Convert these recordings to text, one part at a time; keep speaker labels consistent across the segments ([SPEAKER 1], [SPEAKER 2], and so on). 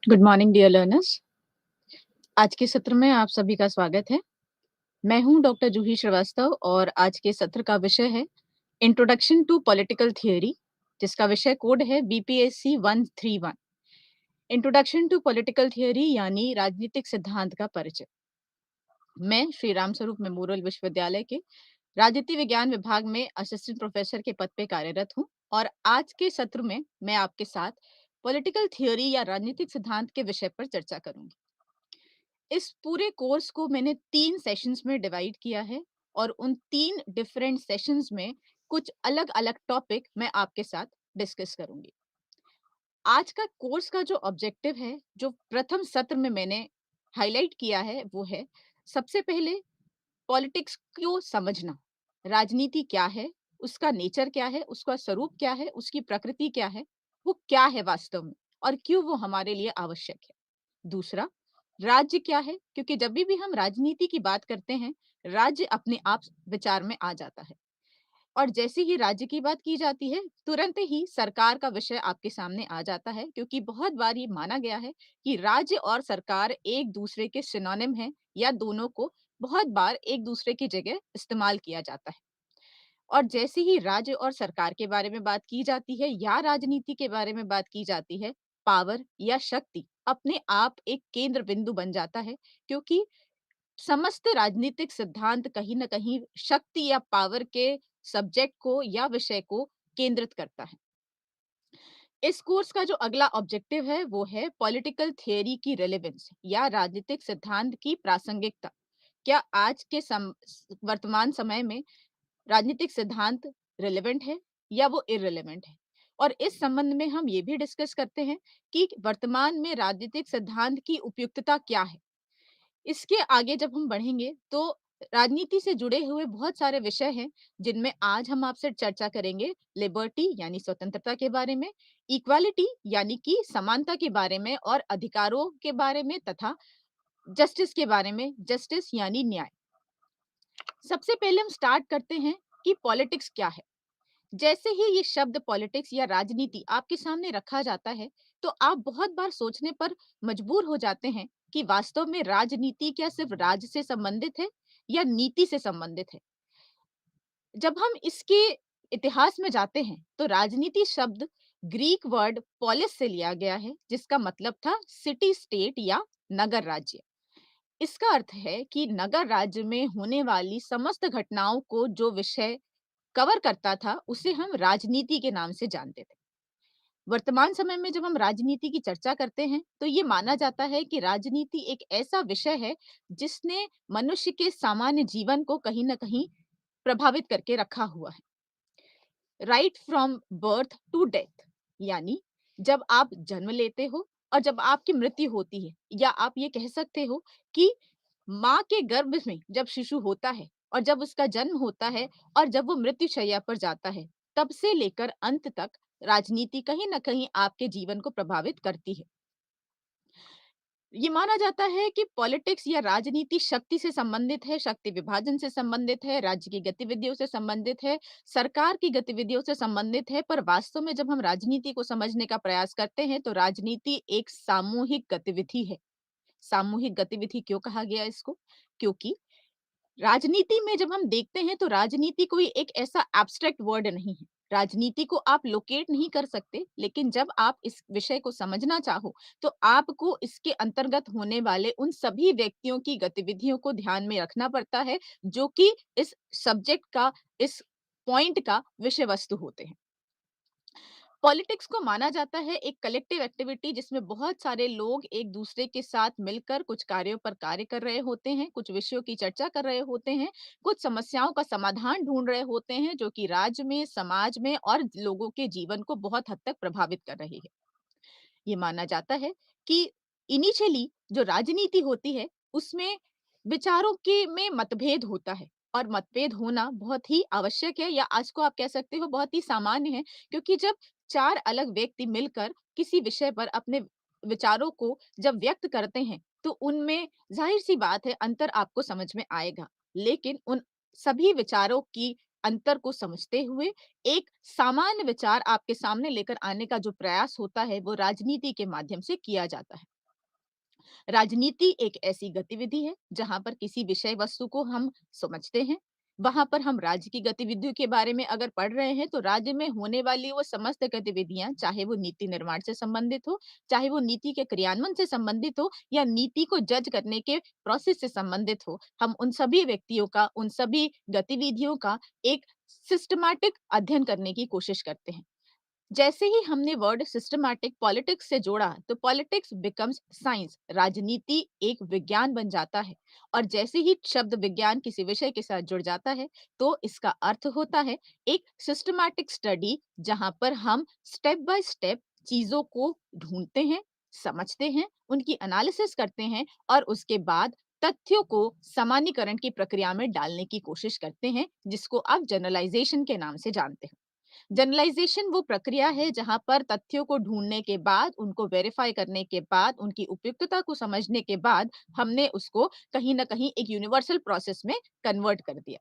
[SPEAKER 1] Good morning dear learners. आज के सत्र में आप सभी का स्वागत है। मैं हूं डॉक्टर जूही श्रीवास्तव और आज के सत्र का विषय है इंट्रोडक्शन टू पॉलिटिकल थियोरी, जिसका विषय कोड है BPSC 131। Introduction to political theory यानी राजनीतिक सिद्धांत का परिचय। मैं श्री राम स्वरूप मेमोरियल विश्वविद्यालय के राजनीति विज्ञान विभाग में असिस्टेंट प्रोफेसर के पद पे कार्यरत हूं और आज के सत्र में मैं आपके साथ पॉलिटिकल थियोरी या राजनीतिक सिद्धांत के विषय पर चर्चा करूंगी। इस पूरे कोर्स को मैंने 3 सेशंस में डिवाइड किया है और उन 3 डिफरेंट सेशंस में कुछ अलग-अलग टॉपिक मैं आपके साथ डिस्कस करूंगी। आज का कोर्स का जो ऑब्जेक्टिव है, जो प्रथम सत्र में मैंने हाइलाइट किया है, वो है सबसे पहले पॉलिटिक्स को समझना। राजनीति क्या है? उसका नेचर क्या है? उसका स्वरूप क्या है? उसकी प्रकृति क्या है? वो क्या है वास्तव में और क्यों वो हमारे लिए आवश्यक है? दूसरा, राज्य क्या है? क्योंकि जब भी हम राजनीति की बात करते हैं, राज्य अपने आप विचार में आ जाता है और जैसे ही राज्य की बात की जाती है, तुरंत ही सरकार का विषय आपके सामने आ जाता है, क्योंकि बहुत बार ये माना गया है कि राज्य और सरकार एक दूसरे के सिनोनिम हैं या दोनों को बहुत बार एक दूसरे की जगह इस्तेमाल किया जाता है। और जैसे ही राज्य और सरकार के बारे में बात की जाती है या राजनीति के बारे में बात की जाती है, पावर या शक्ति अपने आप एक केंद्र बिंदु बन जाता है, क्योंकि समस्त राजनीतिक सिद्धांत कहीं न कहीं शक्ति या पावर के सब्जेक्ट को या विषय को केंद्रित करता है। इस कोर्स का जो अगला ऑब्जेक्टिव है वो है पॉलिटिकल थियरी की रेलेवेंस या राजनीतिक सिद्धांत की प्रासंगिकता। क्या आज के वर्तमान समय में राजनीतिक सिद्धांत रिलेवेंट है या वो इररिलेवेंट है? और इस संबंध में हम ये भी डिस्कस करते हैं कि वर्तमान में राजनीतिक सिद्धांत की उपयुक्तता क्या है? इसके आगे जब हम बढ़ेंगे तो राजनीति से जुड़े हुए बहुत सारे विषय हैं, जिनमें आज हम आपसे चर्चा करेंगे लिबर्टी यानी स्वतंत्रता के बारे में, इक्वालिटी यानी कि समानता के बारे में और अधिकारों के बारे में तथा जस्टिस के बारे में, जस्टिस यानी न्याय। सबसे पहले हम स्टार्ट करते हैं कि पॉलिटिक्स क्या है। जैसे ही ये शब्द पॉलिटिक्स या राजनीति आपके सामने रखा जाता है, तो आप बहुत बार सोचने पर मजबूर हो जाते हैं कि वास्तव में राजनीति क्या सिर्फ राज्य से संबंधित है या नीति से संबंधित है। जब हम इसके इतिहास में जाते हैं, तो राजनीति शब्द ग्रीक वर्ड पोलिस से लिया गया है, जिसका मतलब था सिटी स्टेट या नगर राज्य। इसका अर्थ है कि नगर राज्य में होने वाली समस्त घटनाओं को जो विषय कवर करता था, उसे हम राजनीति के नाम से जानते थे। वर्तमान समय में जब हम राजनीति की चर्चा करते हैं, तो ये माना जाता है कि राजनीति एक ऐसा विषय है, जिसने मनुष्य के सामान्य जीवन को कहीं न कहीं प्रभावित करके रखा हुआ है। Right from birth to death यानी जब आप जन्म लेते हो और जब आपकी मृत्यु होती है, या आप ये कह सकते हो कि माँ के गर्भ में जब शिशु होता है और जब उसका जन्म होता है और जब वो मृत्युशैया पर जाता है, तब से लेकर अंत तक राजनीति कहीं न कहीं आपके जीवन को प्रभावित करती है। ये माना जाता है कि पॉलिटिक्स या राजनीति शक्ति से संबंधित है, शक्ति विभाजन से संबंधित है, राज्य की गतिविधियों से संबंधित है, सरकार की गतिविधियों से संबंधित है, पर वास्तव में जब हम राजनीति को समझने का प्रयास करते हैं, तो राजनीति एक सामूहिक गतिविधि है। सामूहिक गतिविधि क्यों कहा गया इसको? क्योंकि राजनीति में जब हम देखते हैं, तो राजनीति कोई एक ऐसा एब्स्ट्रैक्ट वर्ड नहीं है। राजनीति को आप लोकेट नहीं कर सकते, लेकिन जब आप इस विषय को समझना चाहो, तो आपको इसके अंतर्गत होने वाले उन सभी व्यक्तियों की गतिविधियों को ध्यान में रखना पड़ता है, जो कि इस सब्जेक्ट का, इस पॉइंट का विषय वस्तु होते हैं। पॉलिटिक्स को माना जाता है एक कलेक्टिव एक्टिविटी, जिसमें बहुत सारे लोग एक दूसरे के साथ मिलकर कुछ कार्यों पर कार्य कर रहे होते हैं, कुछ विषयों की चर्चा कर रहे होते हैं, कुछ समस्याओं का समाधान ढूंढ रहे होते हैं, जो कि राज्य में, समाज में और लोगों के जीवन को बहुत हद तक प्रभावित कर रही है। ये माना जाता है कि इनिशियली जो राजनीति होती है, उसमें विचारों के में मतभेद होता है और मतभेद होना बहुत ही आवश्यक है, या आज को आप कह सकते हो बहुत ही सामान्य है, क्योंकि जब 4 अलग व्यक्ति मिलकर किसी विषय पर अपने विचारों को जब व्यक्त करते हैं, तो उनमें ज़ाहिर-सी बात है अंतर आपको समझ में आएगा। लेकिन उन सभी विचारों की अंतर को समझते हुए एक सामान्य विचार आपके सामने लेकर आने का जो प्रयास होता है, वो राजनीति के माध्यम से किया जाता है। राजनीति एक ऐसी गतिविधि है जहां पर किसी विषय वस्तु को हम समझते हैं। वहां पर हम राज्य की गतिविधियों के बारे में अगर पढ़ रहे हैं तो राज्य में होने वाली वो समस्त गतिविधियां, चाहे वो नीति निर्माण से संबंधित हो, चाहे वो नीति के क्रियान्वयन से संबंधित हो या नीति को जज करने के प्रोसेस से संबंधित हो, हम उन सभी व्यक्तियों का, उन सभी गतिविधियों का एक सिस्टमैटिक अध्ययन करने की कोशिश करते हैं। जैसे ही हमने वर्ड सिस्टमैटिक पॉलिटिक्स से जोड़ा तो पॉलिटिक्स बिकम्स साइंस, राजनीति एक विज्ञान बन जाता है। और जैसे ही शब्द विज्ञान किसी विषय के साथ जुड़ जाता है तो इसका अर्थ होता है एक सिस्टमैटिक स्टडी, जहां पर हम स्टेप बाय स्टेप चीजों को ढूंढते हैं, समझते हैं, उनकी एनालिसिस करते हैं और उसके बाद तथ्यों को सामान्यीकरण की प्रक्रिया में डालने की कोशिश करते हैं, जिसको आप जनरलाइजेशन के नाम से जानते हैं। जनरलाइजेशन वो प्रक्रिया है जहां पर तथ्यों को ढूंढने के बाद, उनको वेरीफाई करने के बाद, उनकी उपयुक्तता को समझने के बाद हमने उसको कहीं ना कहीं एक यूनिवर्सल प्रोसेस में कन्वर्ट कर दिया।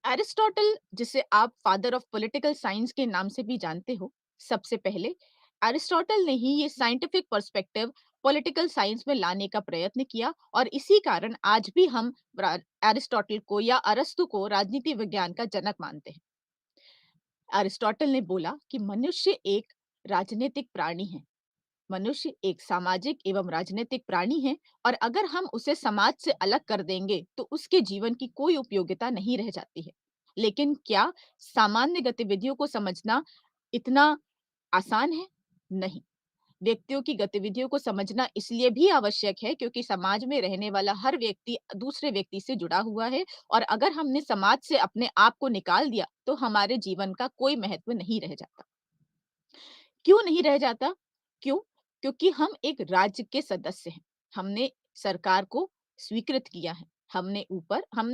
[SPEAKER 1] एरिस्टोटल, जिसे आप फादर ऑफ पॉलिटिकल साइंस के नाम से भी जानते हो, सबसे पहले एरिस्टोटल ने ही ये साइंटिफिक पर्सपेक्टिव पॉलिटिकल साइंस में लाने का प्रयत्न किया और इसी कारण आज भी हम एरिस्टोटल को या अरस्तु को राजनीति विज्ञान का जनक मानते हैं। अरिस्टोटल ने बोला कि मनुष्य एक राजनीतिक प्राणी है। मनुष्य एक सामाजिक एवं राजनीतिक प्राणी है और अगर हम उसे समाज से अलग कर देंगे तो उसके जीवन की कोई उपयोगिता नहीं रह जाती है। लेकिन क्या सामान्य गतिविधियों को समझना इतना आसान है? नहीं। व्यक्तियों की गतिविधियों को समझना इसलिए भी आवश्यक है क्योंकि समाज में रहने वाला हर व्यक्ति दूसरे व्यक्ति से जुड़ा हुआ है और अगर हमने समाज से अपने आप को निकाल दिया तो हमारे जीवन का कोई महत्व नहीं रह जाता। क्यों नहीं रह जाता? क्यों? क्योंकि हम एक राज्य के सदस्य हैं। हमने सरकार को स्वीकृत किया है। हमने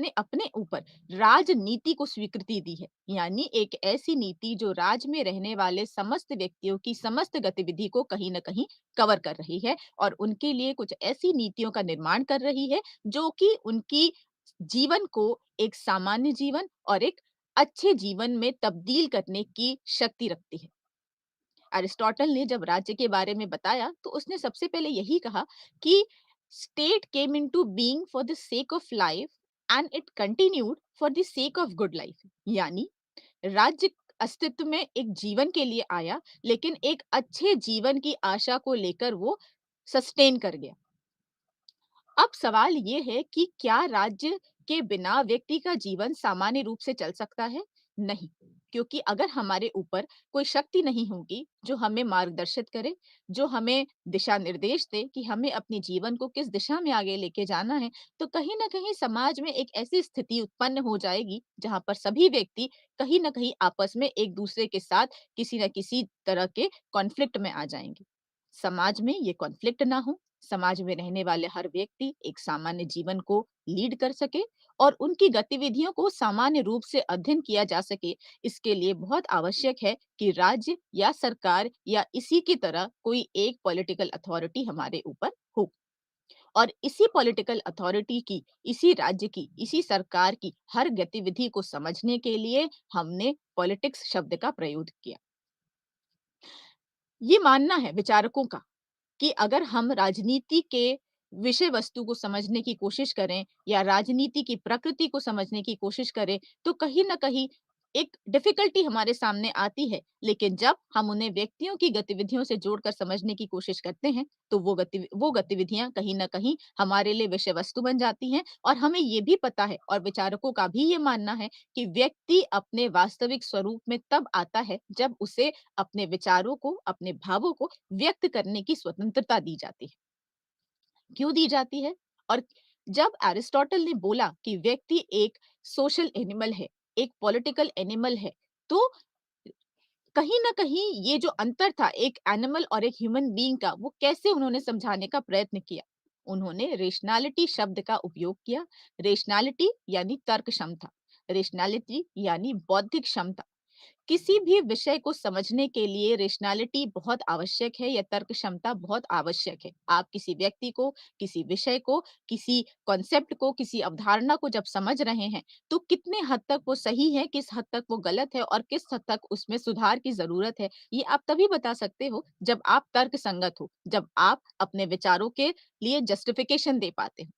[SPEAKER 1] अपने ऊपर राजनीति को स्वीकृति दी है। यानी एक ऐसी नीति जो राज्य में रहने वाले समस्त व्यक्तियों की समस्त गतिविधि को कहीं न कहीं कवर कर रही है और उनके लिए कुछ ऐसी नीतियों का निर्माण कर रही है जो कि उनकी जीवन को एक सामान्य जीवन और एक अच्छे जीवन में तब्दील करने की शक्ति रखती है। अरिस्टोटल ने जब राज्य के बारे में बताया तो उसने सबसे पहले यही कहा कि state came into being for the sake of life and it continued for the sake of good life. यानी राज्य अस्तित्व में एक जीवन के लिए आया, लेकिन एक अच्छे जीवन की आशा को लेकर वो सस्टेन कर गया। अब सवाल ये है कि क्या राज्य के बिना व्यक्ति का जीवन सामान्य रूप से चल सकता है? नहीं, क्योंकि अगर हमारे ऊपर कोई शक्ति नहीं होगी जो हमें मार्गदर्शित करे, जो हमें दिशा निर्देश दे कि हमें अपने जीवन को किस दिशा में आगे लेके जाना है, तो कहीं न कहीं समाज में एक ऐसी स्थिति उत्पन्न हो जाएगी जहाँ पर सभी व्यक्ति कहीं न कहीं आपस में एक-दूसरे के साथ किसी न किसी तरह के कॉन्फ्लिक्ट में आ जाएँगे। समाज में ये कॉन्फ्लिक्ट ना हो, समाज में रहने वाले हर व्यक्ति एक सामान्य जीवन को लीड कर सके और उनकी गतिविधियों को सामान्य रूप से अध्ययन किया जा सके, इसके लिए बहुत आवश्यक है कि राज्य या सरकार या इसी की तरह कोई एक पॉलिटिकल अथॉरिटी हमारे ऊपर हो। और इसी पॉलिटिकल अथॉरिटी की, इसी राज्य की, इसी सरकार की हर गतिविधि को समझने के लिए हमने पॉलिटिक्स शब्द का प्रयोग किया। ये मानना है विचारकों का कि अगर हम राजनीति के विषय वस्तु को समझने की कोशिश करें या राजनीति की प्रकृति को समझने की कोशिश करें तो कहीं ना कहीं एक डिफिकल्टी हमारे सामने आती है, लेकिन जब हम उन्हें व्यक्तियों की गतिविधियों से जोड़कर समझने की कोशिश करते हैं तो वो गतिविधियां कहीं ना कहीं हमारे लिए विषय वस्तु बन जाती हैं और हमें ये भी पता है और विचारकों का भी ये मानना है कि व्यक्ति अपने वास्तविक स्वरूप में तब आता है जब उसे अपने विचारों को, अपने भावों को व्यक्त करने की स्वतंत्रता दी जाती है। क्यों दी जाती है? और जब एरिस्टोटल ने बोला कि व्यक्ति एक सोशल एनिमल है, एक पॉलिटिकल एनिमल है, तो कहीं न कहीं ये जो अंतर था एक एनिमल और एक ह्यूमन बीइंग का, वो कैसे उन्होंने समझाने का प्रयत्न किया। उन्होंने रेशनैलिटी शब्द का उपयोग किया। रेशनैलिटी यानी तर्क क्षमता, रेशनैलिटी यानी बौद्धिक क्षमता। किसी भी विषय को समझने के लिए रेशनैलिटी बहुत आवश्यक है या तर्क क्षमता बहुत आवश्यक है। आप किसी व्यक्ति को, किसी विषय को, किसी कॉन्सेप्ट को, किसी अवधारणा को जब समझ रहे हैं, तो कितने हद तक वो सही है, किस हद तक वो गलत है और किस हद तक उसमें सुधार की ज़रूरत है, ये आप तभी बता सकते हो जब आप तर्कसंगत हो, जब आप अपने विचारों के लिए जस्टिफिकेशन दे पाते हो।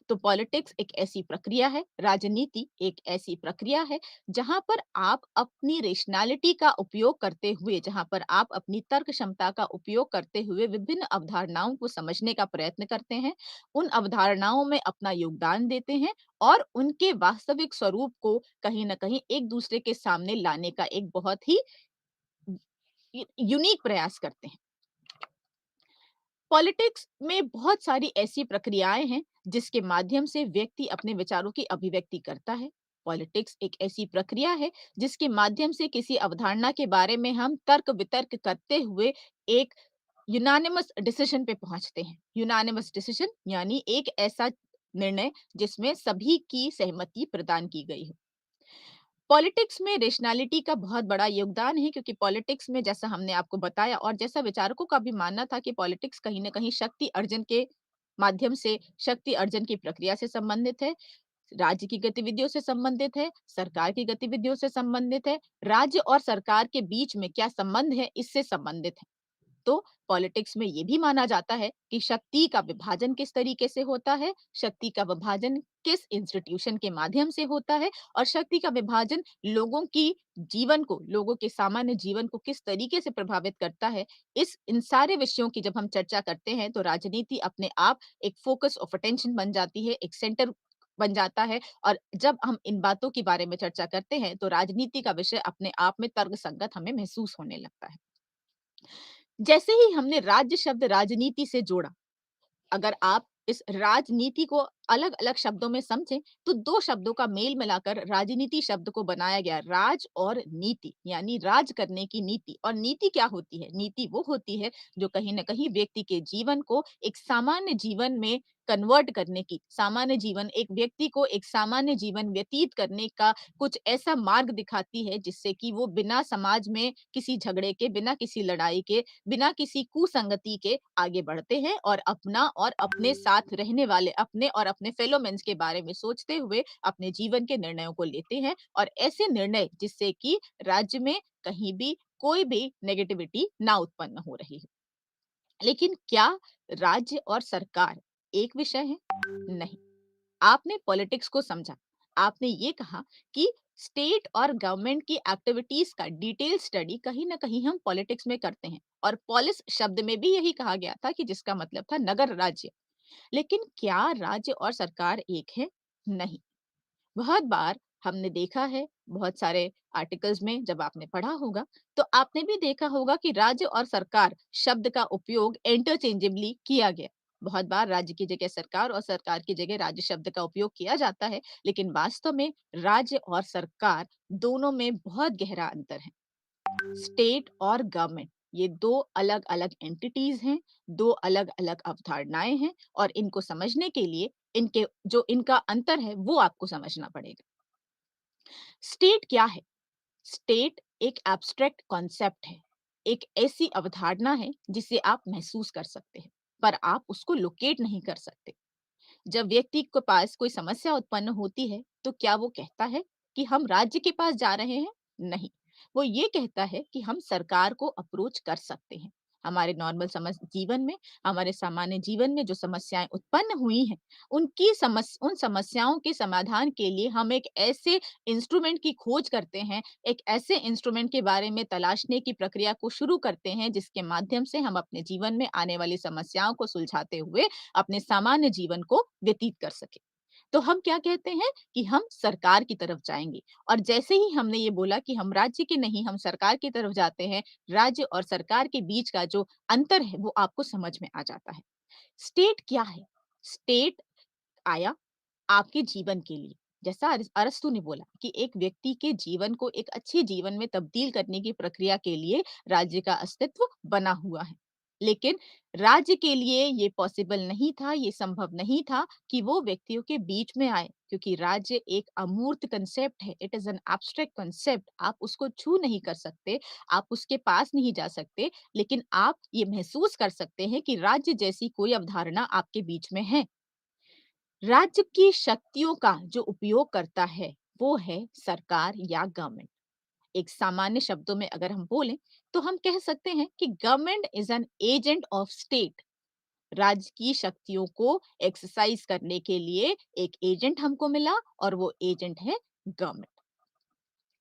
[SPEAKER 1] तो पॉलिटिक्स एक ऐसी प्रक्रिया है, राजनीति एक ऐसी प्रक्रिया है, जहाँ पर आप अपनी रेशनैलिटी का उपयोग करते हुए, जहाँ पर आप अपनी तर्क क्षमता का उपयोग करते हुए विभिन्न अवधारणाओं को समझने का प्रयत्न करते हैं, उन अवधारणाओं में अपना योगदान देते हैं और उनके वास्तविक स्वरूप को कहीं न कहीं एक दूसरे के सामने लाने का एक बहुत ही यूनिक प्रयास करते हैं। पॉलिटिक्स में बहुत सारी ऐसी प्रक्रियाएं हैं जिसके माध्यम से व्यक्ति अपने विचारों की अभिव्यक्ति करता है। पॉलिटिक्स एक ऐसी प्रक्रिया है जिसके माध्यम से किसी अवधारणा के बारे में हम तर्क वितर्क करते हुए एक यूनानिमस डिसीजन पे पहुंचते हैं। यूनानिमस डिसीजन यानी एक ऐसा निर्णय जिसमें सभी की सहमति प्रदान की गई हो। पॉलिटिक्स में रेशनैलिटी का बहुत बड़ा योगदान है क्योंकि पॉलिटिक्स में जैसा हमने आपको बताया और जैसा विचारकों का भी मानना था कि पॉलिटिक्स कहीं न कहीं शक्ति अर्जन के माध्यम से शक्ति अर्जन की प्रक्रिया से संबंधित है, राज्य की गतिविधियों से संबंधित है, सरकार की गतिविधियों से संबंधित है, राज्य और सरकार के बीच में क्या संबंध है, इससे संबंधित है। तो पॉलिटिक्स में ये भी माना जाता है कि शक्ति का विभाजन किस तरीके से होता है, शक्ति का विभाजन किस इंस्टीट्यूशन के माध्यम से होता है और शक्ति का विभाजन लोगों की जीवन को, लोगों के सामान्य जीवन को किस तरीके से प्रभावित करता है। इन सारे विषयों की जब हम चर्चा करते हैं तो राजनीति अपने आप एक फोकस ऑफ अटेंशन बन जाती है, एक सेंटर बन जाता है और जब हम इन बातों के बारे में चर्चा करते हैं तो राजनीति का विषय अपने आप में तर्कसंगत हमें महसूस होने लगता है। जैसे ही हमने राज्य शब्द राजनीति से जोड़ा, अगर आप इस राजनीति को अलग-अलग शब्दों में समझें, तो 2 शब्दों का मेल मिलाकर राजनीति शब्द को बनाया गया। राज और नीति, यानी राज करने की नीति। और नीति क्या होती है? नीति वो होती है जो कहीं न कहीं व्यक्ति के जीवन को एक सामान्य जीवन में कन्वर्ट करने की, सामान्य जीवन एक व्यक्ति को एक सामान्य जीवन व्यतीत करने का कुछ ऐसा मार्ग दिखाती है जिससे कि वो बिना समाज में किसी झगड़े के, बिना किसी लड़ाई के, बिना किसी कुसंगति के आगे बढ़ते हैं और अपना और अपने साथ रहने वाले अपने और अपने फेलो मेन्स के बारे में सोचते हुए अपने जीवन के निर्णयों को लेते हैं और ऐसे निर्णय जिससे कि राज्य में कहीं भी कोई भी नेगेटिविटी ना उत्पन्न हो रही है। लेकिन क्या राज्य और सरकार एक विषय है? नहीं। आपने पॉलिटिक्स को समझा। आपने ये कहा कि स्टेट और गवर्नमेंट की एक्टिविटीज का डिटेल स्टडी कहीं न कहीं हम पॉलिटिक्स में करते हैं और पोलिस शब्द में भी यही कहा गया था कि जिसका मतलब था नगर राज्य। लेकिन क्या राज्य और सरकार एक है? नहीं। बहुत बार हमने देखा है, बहुत सारे आर्टिकल्स में जब आपने पढ़ा होगा, तो आपने भी देखा होगा कि राज्य और सरकार शब्द का उपयोग इंटरचेंजेबली किया गया। बहुत बार राज्य की जगह सरकार और सरकार की जगह राज्य शब्द का उपयोग किया जाता है, लेकिन वास्तव में राज्य और सरकार दोनों में बहुत गहरा अंतर है। स्टेट और गवर्नमेंट ये 2 अलग-अलग एंटिटीज हैं, 2 अलग-अलग अवधारणाएँ हैं और इनको समझने के लिए इनके जो इनका अंतर है, वो आपको समझना पड़ेगा। स्टेट क्या है? स्टेट एक एब्स्ट्रैक्ट कॉन्सेप्ट है। एक ऐसी अवधारणा है जिसे आप महसूस कर सकते हैं, पर आप उसको लोकेट नहीं कर सकते। जब व्यक्ति के पास कोई समस्या उत्पन्न होती है, तो क्या वो कहता है कि हम राज्य के पास जा रहे हैं? नहीं, वो ये कहता है कि हम सरकार को अप्रोच कर सकते हैं। हमारे नॉर्मल जीवन में, हमारे सामान्य जीवन में जो समस्याएँ उत्पन्न हुई हैं, उन समस्याओं के समाधान के लिए हम एक ऐसे इंस्ट्रूमेंट की खोज करते हैं, एक ऐसे इंस्ट्रूमेंट के बारे में तलाशने की प्रक्रिया को शुरू करते हैं, जिसके माध्यम से हम अपने जीवन में आने वाली समस्याओं को सुलझाते हुए अपने सामान्य जीवन को व्यतीत कर सकें। तो हम क्या कहते हैं कि हम सरकार की तरफ जाएँगे और जैसे ही हमने ये बोला कि हम राज्य के नहीं, हम सरकार की तरफ जाते हैं, राज्य और सरकार के बीच का जो अंतर है, वो आपको समझ में आ जाता है। स्टेट क्या है? स्टेट आया आपके जीवन के लिए। जैसा अरस्तु ने बोला कि एक व्यक्ति के जीवन को एक अच्छे जीवन में तब्दील करने की प्रक्रिया के लिए राज्य का अस्तित्व बना हुआ है। लेकिन राज्य के लिए ये पॉसिबल नहीं था, ये संभव नहीं था कि वो व्यक्तियों के बीच में आए, क्योंकि राज्य एक अमूर्त कांसेप्ट है, it is an abstract concept. आप उसको छू नहीं कर सकते, आप उसके पास नहीं जा सकते, लेकिन आप ये महसूस कर सकते हैं कि राज्य जैसी कोई अवधारणा आपके बीच में है। राज्य की शक्तियों का जो उपयोग करता है, वो है सरकार या गवर्नमेंट। एक सामान्य शब्दों में अगर हम बोलें, तो हम कह सकते हैं कि government is an agent of state. राज्य की शक्तियों को एक्सरसाइज करने के लिए एक एजेंट हमको मिला और वो एजेंट है गवर्नमेंट।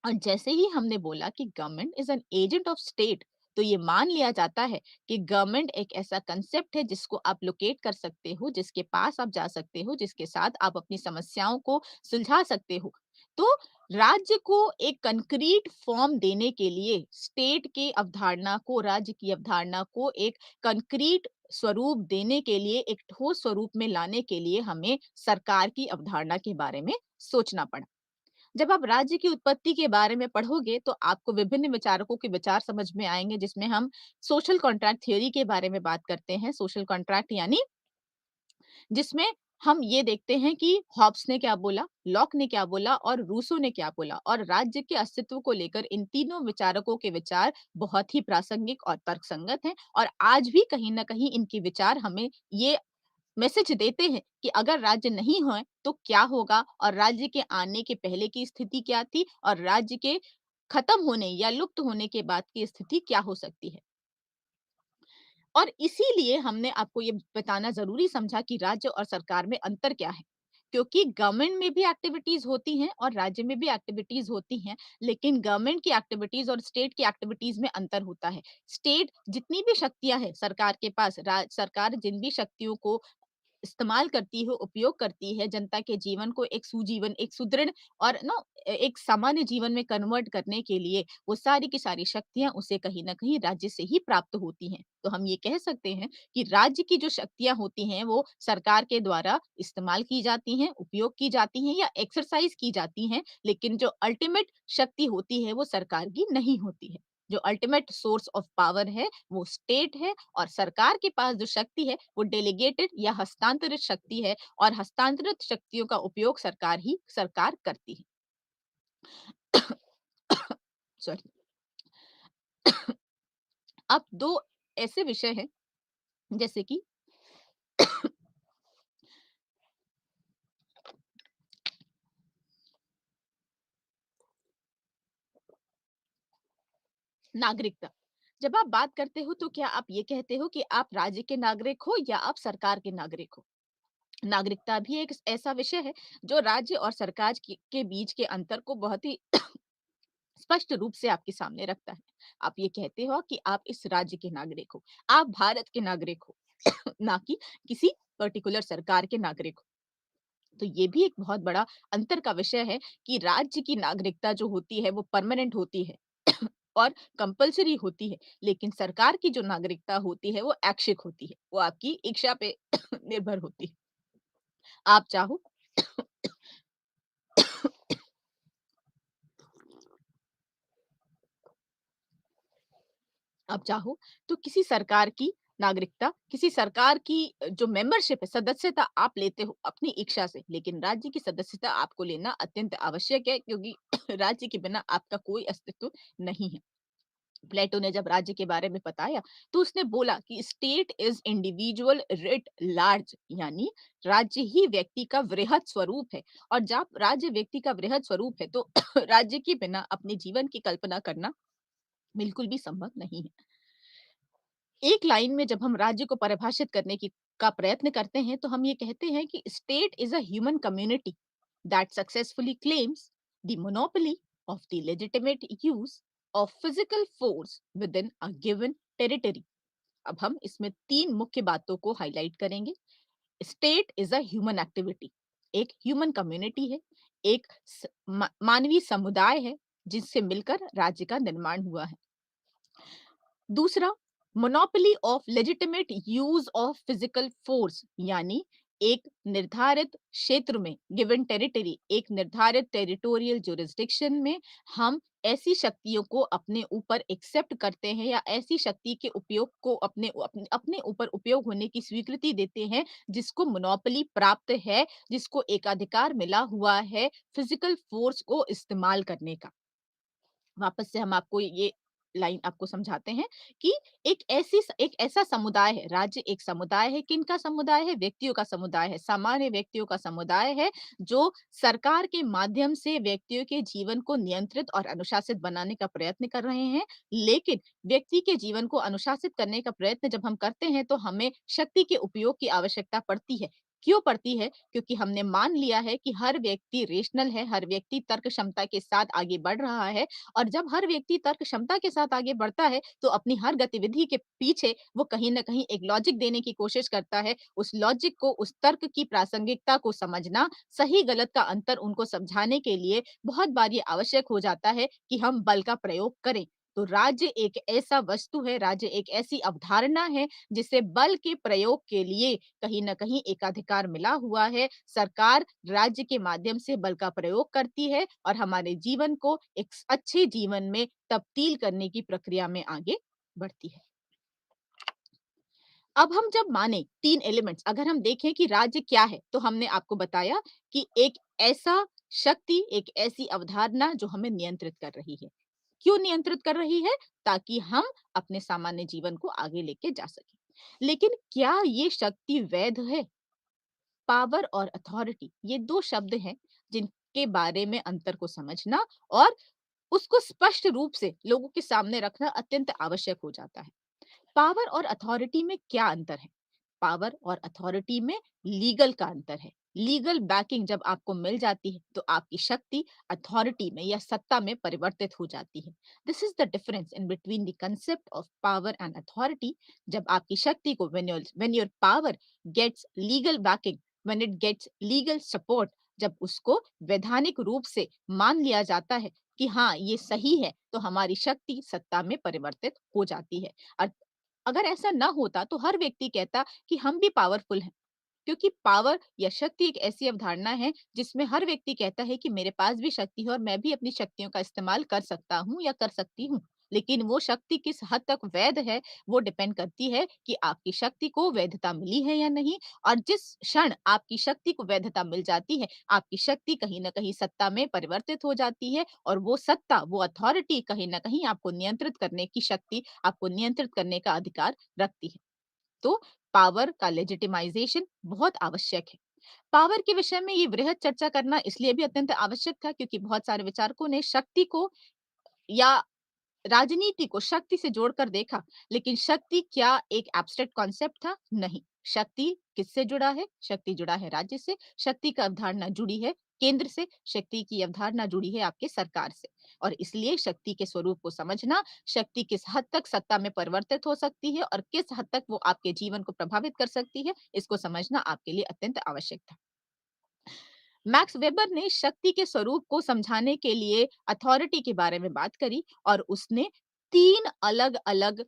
[SPEAKER 1] और जैसे ही हमने बोला कि government is an agent of state, तो ये मान लिया जाता है कि गवर्नमेंट एक ऐसा कंसेप्ट है जिसको आप लोकेट कर सकते हो, जिसके पास आप जा सकते हो, जिसके साथ आप अपनी समस्याओं को सुलझा सकते हो। तो राज्य को एक कंक्रीट फॉर्म देने के लिए, स्टेट की अवधारणा को, राज्य की अवधारणा को एक कंक्रीट स्वरूप देने के लिए, एक ठोस स्वरूप में लाने के लिए हमें सरकार की अवधारणा के बारे में सोचना पड़ा। जब आप राज्य की उत्पत्ति के बारे में पढ़ोगे, तो आपको विभिन्न विचारकों के विचार समझ में आएँगे, जिसमें हम सोशल कॉन्ट्रैक्ट थ्योरी के बारे में बात करते हैं। सोशल कॉन्ट्रैक्ट यानी जिसमें हम ये देखते हैं कि हॉब्स ने क्या बोला, लॉक ने क्या बोला और रूसो ने क्या बोला, और राज्य के अस्तित्व को लेकर इन तीनों विचारकों के विचार बहुत ही प्रासंगिक और तर्कसंगत हैं, और आज भी कहीं न कहीं इनके विचार हमें ये मैसेज देते हैं कि अगर राज्य नहीं है तो क्या होगा, और राज्य के आने के पहले की स्थिति क्या थी, और राज्य के खत्म होने या लुप्त होने के बाद की स्थिति क्या हो सकती है। और इसीलिए हमने आपको ये बताना ज़रूरी समझा कि राज्य और सरकार में अंतर क्या है। क्योंकि गवर्नमेंट में भी एक्टिविटीज़ होती हैं और राज्य में भी एक्टिविटीज़ होती हैं, लेकिन गवर्नमेंट की एक्टिविटीज़ और स्टेट की एक्टिविटीज़ में अंतर होता है। स्टेट जितनी भी शक्तियाँ हैं सरकार के पास, सरकार जिन भी शक्तियों को इस्तेमाल करती है, उपयोग करती है जनता के जीवन को एक सुजीवन, एक सुदृढ़ और एक सामान्य जीवन में कन्वर्ट करने के लिए, वो सारी की सारी शक्तियाँ उसे कहीं न कहीं राज्य से ही प्राप्त होती हैं। तो हम ये कह सकते हैं कि राज्य की जो शक्तियाँ होती हैं, वो सरकार के द्वारा इस्तेमाल की जाती हैं, उपयोग की जाती हैं या एक्सरसाइज़ की जाती हैं, लेकिन जो अल्टीमेट शक्ति होती है, वो सरकार की नहीं होती है। जो अल्टीमेट सोर्स ऑफ पावर है, वो स्टेट है, और सरकार के पास जो शक्ति है, वो डेलीगेटेड या हस्तांतरित शक्ति है, और हस्तांतरित शक्तियों का उपयोग सरकार करती है। सॉरी। अब 2 ऐसे विषय हैं, जैसे कि नागरिकता। जब आप बात करते हो, तो क्या आप ये कहते हो कि आप राज्य के नागरिक हो या आप सरकार के नागरिक हो? नागरिकता भी एक ऐसा विषय है, जो राज्य और सरकार के बीच के अंतर को बहुत ही स्पष्ट रूप से आपके सामने रखता है। आप ये कहते हो कि आप इस राज्य के नागरिक हो, आप भारत के नागरिक हो, ना कि किसी पर्टिकुलर सरकार के नागरिक हो। तो ये भी एक बहुत बड़ा अंतर का विषय है कि राज्य की नागरिकता जो होती है, वो परमानेंट होती है और कंपल्सरी होती है, लेकिन सरकार की जो नागरिकता होती है, वो ऐच्छिक होती है, वो आपकी इच्छा पे निर्भर होती है। आप चाहो आप चाहो तो किसी सरकार की नागरिकता, किसी सरकार की जो मेंबरशिप है, सदस्यता आप लेते हो अपनी इच्छा से, लेकिन राज्य की सदस्यता आपको लेना अत्यंत आवश्यक है, क्योंकि राज्य के बिना आपका कोई अस्तित्व नहीं है। प्लेटो ने जब राज्य के बारे में बताया, तो उसने बोला कि state is individual writ large, यानी राज्य ही व्यक्ति का वृहद स्वरूप है, और जब राज्य व्यक्ति का वृहद स्वरूप है, तो राज्य के बिना अपने जीवन की कल्पना करना बिल्कुल भी संभव नहीं है। एक लाइन में जब हम राज्य को परिभाषित करने की का प्रयत्न करते हैं, तो हम ये कहते हैं कि state is a human community that successfully claims the monopoly of the legitimate use of physical force with in a given territory. अब हम इसमें 3 मुख्य बातों को हाइलाइट करेंगे। State is a human activity, एक ह्यूमन कम्युनिटी है, एक मानवीय समुदाय है, जिससे मिलकर राज्य का निर्माण हुआ है। दूसरा, monopoly of legitimate use of physical force, यानी एक निर्धारित क्षेत्र में, गिवन टेरिटरी, एक निर्धारित टेरिटोरियल जुरिस्डिक्शन में हम ऐसी शक्तियों को अपने ऊपर एक्सेप्ट करते हैं या ऐसी शक्ति के उपयोग को अपने ऊपर उपयोग होने की स्वीकृति देते हैं जिसको मोनोपोली प्राप्त है, जिसको एकाधिकार मिला हुआ है फिजिकल फोर्स को इस्तेमाल करने का। वापस से हम आपको ये लाइन आपको समझाते हैं कि एक ऐसा समुदाय है, राज्य एक समुदाय है, किनका समुदाय है? व्यक्तियों का समुदाय है, सामान्य व्यक्तियों का समुदाय है, जो सरकार के माध्यम से व्यक्तियों के जीवन को नियंत्रित और अनुशासित बनाने का प्रयत्न कर रहे हैं। लेकिन व्यक्ति के जीवन को अनुशासित करने का प्रयत्न जब हम करते हैं, तो हमें शक्ति के उपयोग की आवश्यकता पड़ती है। क्यों पड़ती है? क्योंकि हमने मान लिया है कि हर व्यक्ति रेशनल है, हर व्यक्ति तर्क क्षमता के साथ आगे बढ़ रहा है और जब हर व्यक्ति तर्क क्षमता के साथ आगे बढ़ता है, तो अपनी हर गतिविधि के पीछे वो कहीं न कहीं एक लॉजिक देने की कोशिश करता है। उस लॉजिक को, उस तर्क की प्रासंगिकता को समझना, सही-गलत का अंतर उनको समझाने के लिए बहुत बार ये आवश्यक हो जाता है कि हम बल का प्रयोग करें। तो राज्य एक ऐसा वस्तु है, राज्य एक ऐसी अवधारणा है, जिसे बल के प्रयोग के लिए कहीं न कहीं एकाधिकार मिला हुआ है। सरकार राज्य के माध्यम से बल का प्रयोग करती है और हमारे जीवन को एक अच्छे जीवन में तब्दील करने की प्रक्रिया में आगे बढ़ती है। अब हम जब माने 3 एलिमेंट्स, अगर हम देखें कि राज्य क्या है, तो हमने आपको बताया कि एक ऐसा शक्ति, एक ऐसी अवधारणा जो हमें नियंत्रित कर रही है। क्यों नियंत्रित कर रही है? ताकि हम अपने सामान्य जीवन को आगे लेके जा सकें। लेकिन क्या ये शक्ति वैध है? पावर और अथॉरिटी ये 2 शब्द हैं जिनके बारे में अंतर को समझना और उसको स्पष्ट रूप से लोगों के सामने रखना अत्यंत आवश्यक हो जाता है। पावर और अथॉरिटी में क्या अंतर है? पावर और अथॉरिटी में लीगल का अंतर है। लीगल बैकिंग जब आपको मिल जाती है, तो आपकी शक्ति अथॉरिटी में या सत्ता में परिवर्तित हो जाती है। This is the difference in between the concept of power and authority. जब आपकी शक्ति को when your power gets legal backing, when it gets legal support, जब उसको वैधानिक रूप से मान लिया जाता है कि हाँ, ये सही है, तो हमारी शक्ति सत्ता में परिवर्तित हो जाती है। और अगर ऐसा ना होता तो हर व्यक्ति कहता कि हम भी पावरफुल हैं, क्योंकि पावर या शक्ति एक ऐसी अवधारणा है जिसमें हर व्यक्ति कहता है कि मेरे पास भी शक्ति है और मैं भी अपनी शक्तियों का इस्तेमाल कर सकता हूँ या कर सकती हूँ। लेकिन वो शक्ति किस हद तक वैध है, वो डिपेंड करती है कि आपकी शक्ति को वैधता मिली है या नहीं। और जिस क्षण आपकी शक्ति को वैधता मिल जाती है, आपकी शक्ति कहीं न कहीं सत्ता में परिवर्तित हो जाती है और वो सत्ता, वो अथॉरिटी कहीं न कहीं आपको नियंत्रित करने की शक्ति, आपको नियंत्रित करने का अधिकार रखती है। तो पावर का लेजिटिमाइजेशन बहुत आवश्यक है। पावर के विषय में ये वृहद चर्चा करना इसलिए भी अत्यंत आवश्यक था क्योंकि बहुत सारे विचारकों ने शक्ति को या राजनीति को शक्ति से जोड़कर देखा, लेकिन शक्ति क्या एक एब्स्ट्रैक्ट कॉन्सेप्ट था? नहीं। शक्ति किससे जुड़ा है? शक्ति जुड़ा है राज्य से, शक्ति का अवधारणा जुड़ी है केंद्र से, शक्ति की अवधारणा जुड़ी है आपके सरकार से। और इसलिए शक्ति के स्वरूप को समझना, शक्ति किस हद तक सत्ता में परिवर्तित हो सकती है और किस हद तक वो आपके जीवन को प्रभावित कर सकती है, इसको समझना आपके लिए अत्यंत आवश्यक था। मैक्स वेबर ने शक्ति के स्वरूप को समझाने के लिए अथॉरिटी के बारे में बात करी और उसने 3 अलग-अलग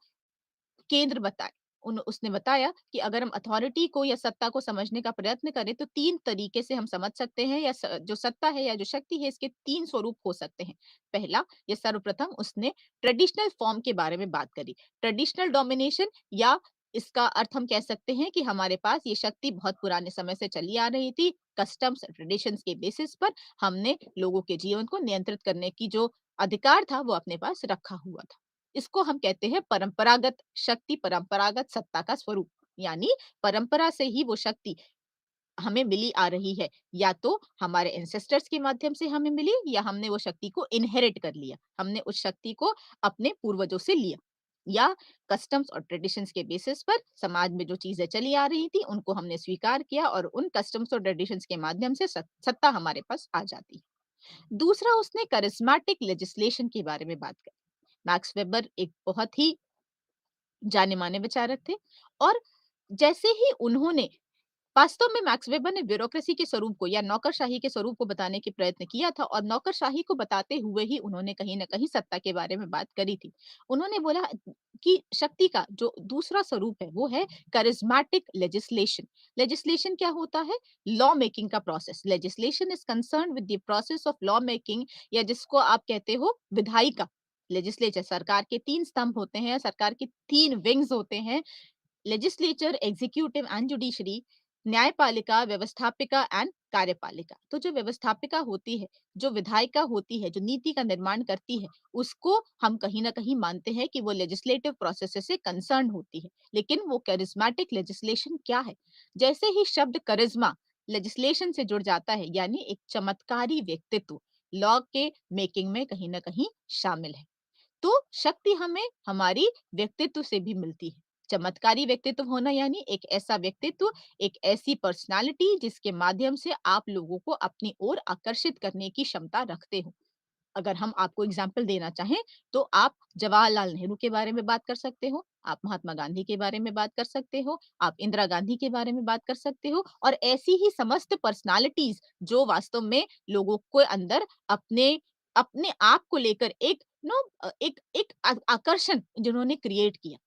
[SPEAKER 1] केंद्र बताए। उन उसने बताया कि अगर हम अथॉरिटी को या सत्ता को समझने का प्रयत्न करें तो 3 तरीके से हम समझ सकते हैं या जो सत्ता है या जो शक्ति है इसके 3 स्वरूप हो सकते हैं। पहला या सर्वप्रथम उसने ट्रेडिशनल फॉर्म के बारे में बात करी। ट्रेडिशनल डोमिनेशन या इसका अर्थ हम कह सकते हैं कि हमारे पास ये शक्ति बहुत पुराने समय से चली आ रही थी। कस्टम्स ट्रेडिशंस के बेसिस पर हमने लोगों के जीवन को नियंत्रित करने की जो अधिकार था वो अपने पास रखा हुआ था। इसको हम कहते हैं परंपरागत शक्ति, परंपरागत सत्ता का स्वरूप। यानी परंपरा से ही वो शक्ति हमें मिली आ रही है। या तो हमारे एंसेस्टर्स के माध्यम से हमें मिली या हमने वो शक्ति को इनहेरिट कर लिया। हमने उस शक्ति को अपने पूर्वजों से लिया। या कस्टम्स और ट्रेडिशंस के बेसिस पर समाज में जो चीजें चली आ रही थी उनको हमने स्वीकार किया और उन कस्टम्स और ट्रेडिशंस के माध्यम से सत्ता हमारे पास आ जाती है। दूसरा उसने करिस्मेटिक लेजिस्लेशन के बारे में बात करी। मैक्स वेबर एक बहुत ही जाने-माने विचारक थे और जैसे ही उन्होंने वास्तव में मैक्स वेबर ने ब्यूरोक्रेसी के स्वरूप को या नौकरशाही के स्वरूप को बताने के प्रयत्न किया था और नौकरशाही को बताते हुए ही उन्होंने कहीं न कहीं सत्ता के बारे में बात करी थी। उन्होंने बोला कि शक्ति का जो दूसरा स्वरूप है वो है करिस्मेटिक लेजिस्लेशन। लेजिस्लेशन क्या होता है? लॉ मेकिंग का process. Legislation is concerned with the process of law making या जिसको आप कहते हो विधायिका। लेजिस्लेचर सरकार के 3 स्तंभ होते हैं, सरकार के 3 विंग्स होते हैं लेजिस्लेचर, एग्जीक्यूटिव एंड जुडिशरी, न्यायपालिका, व्यवस्थापिका एंड कार्यपालिका। तो जो व्यवस्थापिका होती है, जो विधायिका होती है, जो नीति का निर्माण करती है, उसको हम कहीं न कहीं मानते हैं कि वो लेजिस्लेटिव प्रोसेस से कंसर्न्ड होती है। लेकिन वो करिस्मेटिक लेजिस्लेशन क्या है? जैसे ही शब्द करिश्मा लेजिस्लेशन से जुड़ जाता है, यानी एक चमत्कारी व्यक्तित्व लॉ के मेकिंग में कहीं न कहीं शामिल है। तो शक्ति हमें हमारी व्यक्तित्व से भी मिलती है। चमत्कारी व्यक्तित्व होना यानी एक ऐसा व्यक्तित्व, एक ऐसी पर्सनैलिटी जिसके माध्यम से आप लोगों को अपनी ओर आकर्षित करने की क्षमता रखते हो। अगर हम आपको एग्ज़ाम्पल देना चाहें, तो आप जवाहरलाल नेहरू के बारे में बात कर सकते हो, आप महात्मा गांधी के बारे में बात कर सकते हो, आप इंदिरा गांधी के बारे में बात कर सकते हो और ऐसी ही समस्त पर्सनैलिटीज़ जो वास्तव में लोगों के अंदर अपने अपने आप को लेकर एक एक एक आकर्षण जिन्होंने क्रिएट किया।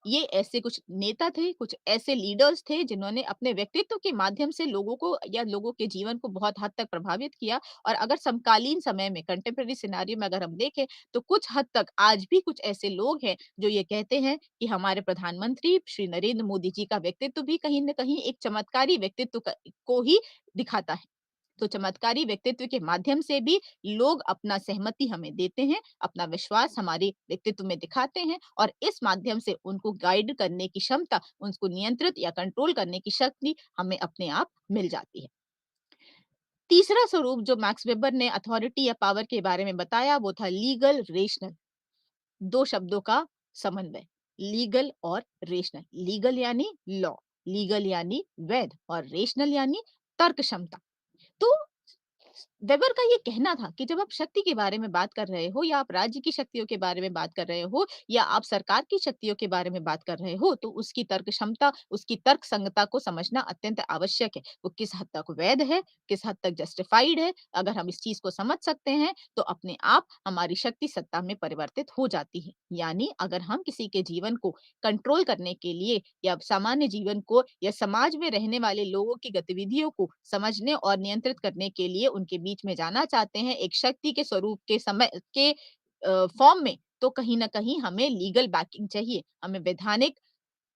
[SPEAKER 1] ये ऐसे कुछ नेता थे, कुछ ऐसे लीडर्स थे जिन्होंने अपने व्यक्तित्व के माध्यम से लोगों को या लोगों के जीवन को बहुत हद तक प्रभावित किया और अगर समकालीन समय में कंटेम्परेरी सिनेरियो में अगर हम देखें तो कुछ हद तक आज भी कुछ ऐसे लोग हैं जो ये कहते हैं कि हमारे प्रधानमंत्री श्री नरेंद्र मोदी जी का व्यक्तित्व भी कहीं न कहीं एक चमत्कारी व्यक्तित्व को ही दिखाता है। तो चमत्कारी व्यक्तित्व के माध्यम से भी लोग अपना सहमति हमें देते हैं, अपना विश्वास हमारे व्यक्तित्व में दिखाते हैं और इस माध्यम से उनको गाइड करने की क्षमता, उनको नियंत्रित या कंट्रोल करने की शक्ति हमें अपने आप मिल जाती है। तीसरा स्वरूप जो मैक्स वेबर ने अथॉरिटी या पावर के बारे में बताया वो था लीगल रेशनल। 2 शब्दों का समन्वय, लीगल और रेशनल। लीगल यानी लॉ, लीगल यानी वैध और रेशनल यानी तर्क क्षमता। तो वेबर का ये कहना था कि जब आप शक्ति के बारे में बात कर रहे हो या आप राज्य की शक्तियों के बारे में बात कर रहे हो या आप सरकार की शक्तियों के बारे में बात कर रहे हो तो उसकी तर्क क्षमता, उसकी तर्क संगता को समझना अत्यंत आवश्यक है। वो किस हद तक वैध है, किस हद तक जस्टिफाइड है। अगर हम इस चीज को समझ सकते हैं तो अपने आप हमारी शक्ति सत्ता में परिवर्तित हो जाती है। यानी अगर हम किसी के जीवन को कंट्रोल करने के लिए या सामान्य जीवन को या समाज में रहने वाले लोगों की गतिविधियों को समझने और नियंत्रित करने के लिए उनके बीच में जाना चाहते हैं एक शक्ति के स्वरूप के समय के फॉर्म में तो कहीं न कहीं हमें लीगल बैकिंग चाहिए, हमें वैधानिक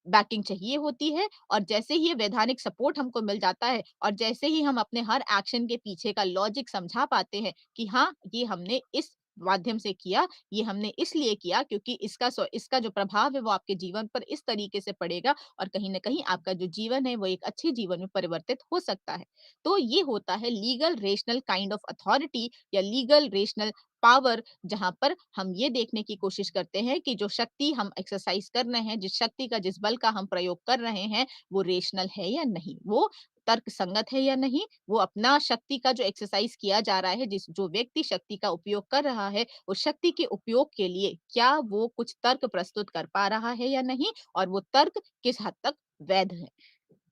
[SPEAKER 1] बैकिंग चाहिए होती है और जैसे ही ये वैधानिक सपोर्ट हमको मिल जाता है और जैसे ही हम अपने हर एक्शन के पीछे का लॉजिक समझा पाते हैं कि हाँ, ये हमने इस माध्यम से किया, ये हमने इसलिए किया क्योंकि इसका जो प्रभाव है वो आपके जीवन पर इस तरीके से पड़ेगा और कहीं न कहीं आपका जो जीवन है वो एक अच्छे जीवन में परिवर्तित हो सकता है। तो ये होता है legal rational kind of authority या लीगल रेशनल पावर जहाँ पर हम ये देखने की कोशिश करते हैं कि जो शक्ति हम एक्सरसाइज कर रहे हैं, जिस शक्ति का जिस बल का हम प्रयोग कर रहे हैं, वो रेशनल है या नहीं, वो तर्क संगत है या नहीं, वो अपना शक्ति का जो एक्सरसाइज किया जा रहा है, जिस जो व्यक्ति शक्ति का उपयोग कर रहा है, उस शक्ति के उपयोग के लिए क्या वो कुछ तर्क प्रस्तुत कर पा रहा है या नहीं और वो तर्क किस हद तक वैध है।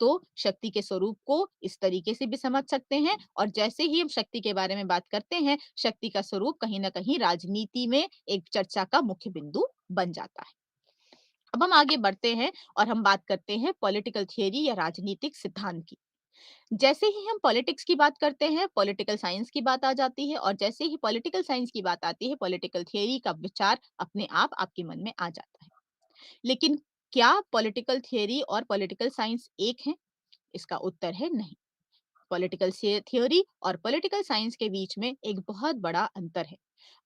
[SPEAKER 1] तो शक्ति के स्वरूप को इस तरीके से भी समझ सकते हैं और जैसे ही हम शक्ति के बारे में बात करते हैं, शक्ति का स्वरूप कहीं न कहीं राजनीति में एक चर्चा का मुख्य बिंदु बन जाता है। अब हम आगे बढ़ते हैं और हम बात करते हैं पॉलिटिकल थियरी या राजनीतिक सिद्धांत की। जैसे ही हम पॉलिटिक्स की बात करते हैं, पॉलिटिकल साइंस की बात आ जाती है और जैसे ही पॉलिटिकल साइंस की बात आती है, पॉलिटिकल थियरी का विचार अपने आप आपके मन में आ जाता है। लेकिन क्या पॉलिटिकल थियरी और पॉलिटिकल साइंस एक हैं? इसका उत्तर है नहीं। पॉलिटिकल थ्योरी और पॉलिटिकल साइंस के बीच में एक बहुत बड़ा अंतर है।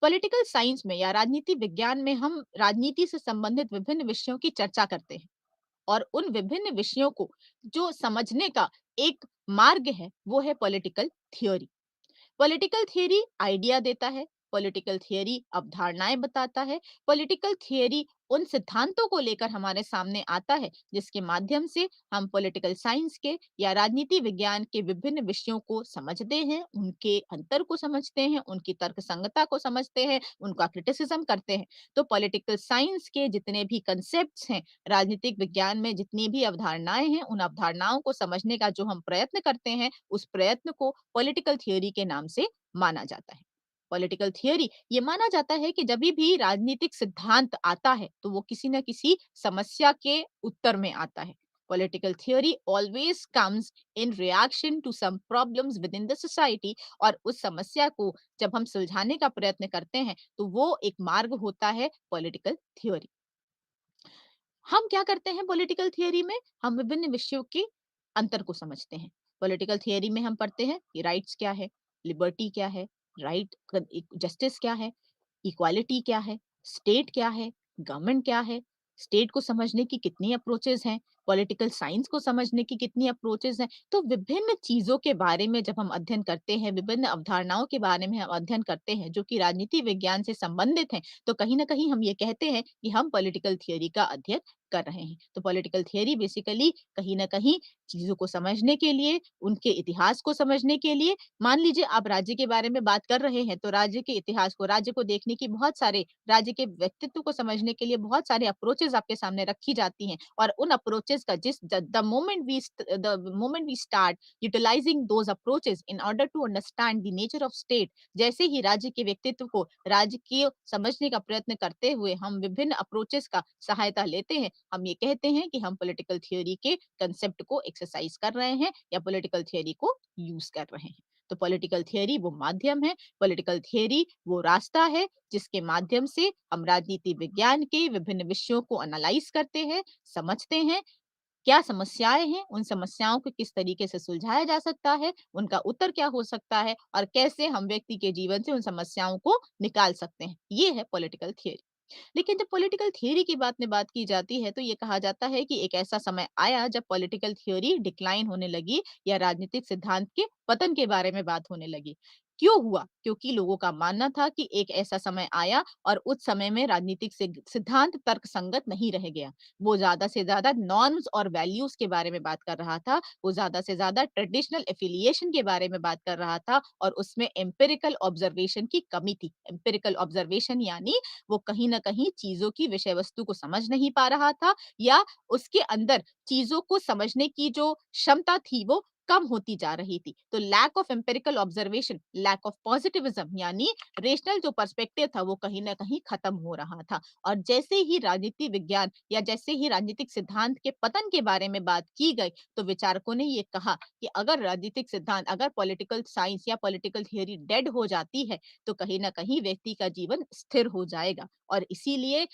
[SPEAKER 1] पॉलिटिकल साइंस में या राजनीति विज्ञान में हम राजनीति से संबंधित विभिन्न विषयों की चर्चा करते हैं और उन विभिन्न विषयों को जो समझने का एक मार्ग है वो है political theory. Political theory idea देता है, पॉलिटिकल थियरी अवधारणाएं बताता है। पॉलिटिकल थियरी उन सिद्धांतों को लेकर हमारे सामने आता है जिसके माध्यम से हम पॉलिटिकल साइंस के या राजनीति विज्ञान के विभिन्न विषयों को समझते हैं, उनके अंतर को समझते हैं, उनकी तर्कसंगता को समझते हैं, उनका क्रिटिसिज्म करते हैं। तो पॉलिटिकल साइंस के जितने भी कंसेप्ट्स हैं, राजनीतिक विज्ञान में जितनी भी अवधारणाएं हैं, उन अवधारणाओं को समझने का जो हम प्रयत्न करते हैं, उस प्रयत्न को पॉलिटिकल थियोरी के नाम से माना जाता है। पॉलिटिकल थियोरी ये माना जाता है कि जब भी राजनीतिक सिद्धांत आता है तो वो किसी न किसी समस्या के उत्तर में आता है। Political theory always comes in reaction to some problems within the society, और उस समस्या को जब हम सुलझाने का प्रयत्न करते हैं तो वो एक मार्ग होता है पॉलिटिकल थियोरी। हम क्या करते हैं पॉलिटिकल थियरी में? हम विभिन्न विषयों के अंतर को समझते हैं। पॉलिटिकल थियरी में हम पढ़ते हैं कि राइट्स क्या है, लिबर्टी क्या है, राइट जस्टिस क्या है, इक्वालिटी क्या है, स्टेट क्या है, गवर्नमेंट क्या है, स्टेट को समझने की कितनी अप्रोचेस हैं, पॉलिटिकल साइंस को समझने की कितनी अप्रोचेस हैं। तो विभिन्न चीज़ों के बारे में जब हम अध्ययन करते हैं, विभिन्न अवधारणाओं के बारे में हम अध्ययन करते हैं जो कि राजनीति विज्ञान से संबंधित हैं, तो कहीं न कहीं हम ये कहते हैं कि हम पॉलिटिकल थियरी का अध्ययन कर रहे हैं। तो पॉलिटिकल थियरी बेसिकली कहीं न कहीं चीज़ों को समझने के लिए, उनके इतिहास को समझने के लिए, मान लीजिए आप राज्य के बारे में बात कर रहे हैं, तो राज्य के इतिहास को, राज्य को देखने की बहुत सारे, राज्य के व्यक्तित्व को समझने के लिए बहुत सारे अप्रोचेज़ आपके सामने रखी जाती हैं, और उन अप्रोचेज़ का जिस the moment we start utilising those approaches in order to understand the nature of state, जैसे ही राज्य के व्यक्तित्व को राजकीय समझने का प्रयत्न करते हुए हम विभिन्न अप्रोचेज़ का सहायता लेते हैं, हम ये कहते हैं कि हम पॉलिटिकल थियरी के कंसेप्ट को एक्सरसाइज कर रहे हैं या पॉलिटिकल थियरी को यूज कर रहे हैं। तो पॉलिटिकल थियरी वो माध्यम है, पॉलिटिकल थियरी वो रास्ता है जिसके माध्यम से हम राजनीति विज्ञान के विभिन्न विषयों को एनालाइज करते हैं, समझते हैं, क्या समस्याएं हैं, उन समस्याओं को किस तरीके से सुलझाया जा सकता है, उनका उत्तर क्या हो सकता है, और कैसे हम व्यक्ति के जीवन से उन समस्याओं को निकाल सकते हैं। ये है पॉलिटिकल थियरी। लेकिन जब पॉलिटिकल थियरी की बात की जाती है तो ये कहा जाता है कि एक ऐसा समय आया जब पॉलिटिकल थियरी डिक्लाइन होने लगी या राजनीतिक सिद्धांत के पतन के बारे में बात होने लगी। क्यों हुआ? क्योंकि लोगों का मानना था कि एक ऐसा समय आया और उस समय में राजनीतिक सिद्धांत तर्कसंगत नहीं रह गया। वो ज़्यादा से ज़्यादा नॉर्म्स और वैल्यूज़ के बारे में बात कर रहा था। वो ज़्यादा से ज़्यादा ट्रेडिशनल एफिलिएशन के बारे में बात कर रहा था, और उसमें एम्पिरिकल ऑब्जर्वेशन की कमी थी। एम्पिरिकल ऑब्जर्वेशन यानी वो कहीं न कहीं चीज़ों की विषय वस्तु को समझ नहीं पा रहा था, या उसके अंदर चीज़ों को समझने की जो क्षमता थी वो कम होती जा रही थी। तो lack of empirical observation, lack of positivism यानी रेशनल जो पर्सपेक्टिव था वो कहीं न कहीं खत्म हो रहा था। और जैसे ही राजनीति विज्ञान या जैसे ही राजनीतिक सिद्धांत के पतन के बारे में बात की गई, तो विचारकों ने ये कहा कि अगर राजनीतिक सिद्धांत, अगर पॉलिटिकल साइंस या पॉलिटिकल थियरी डेड हो जाती है, तो कहीं न कहीं व्यक्ति का जीवन स्थिर हो जाएगा। और इसीलिए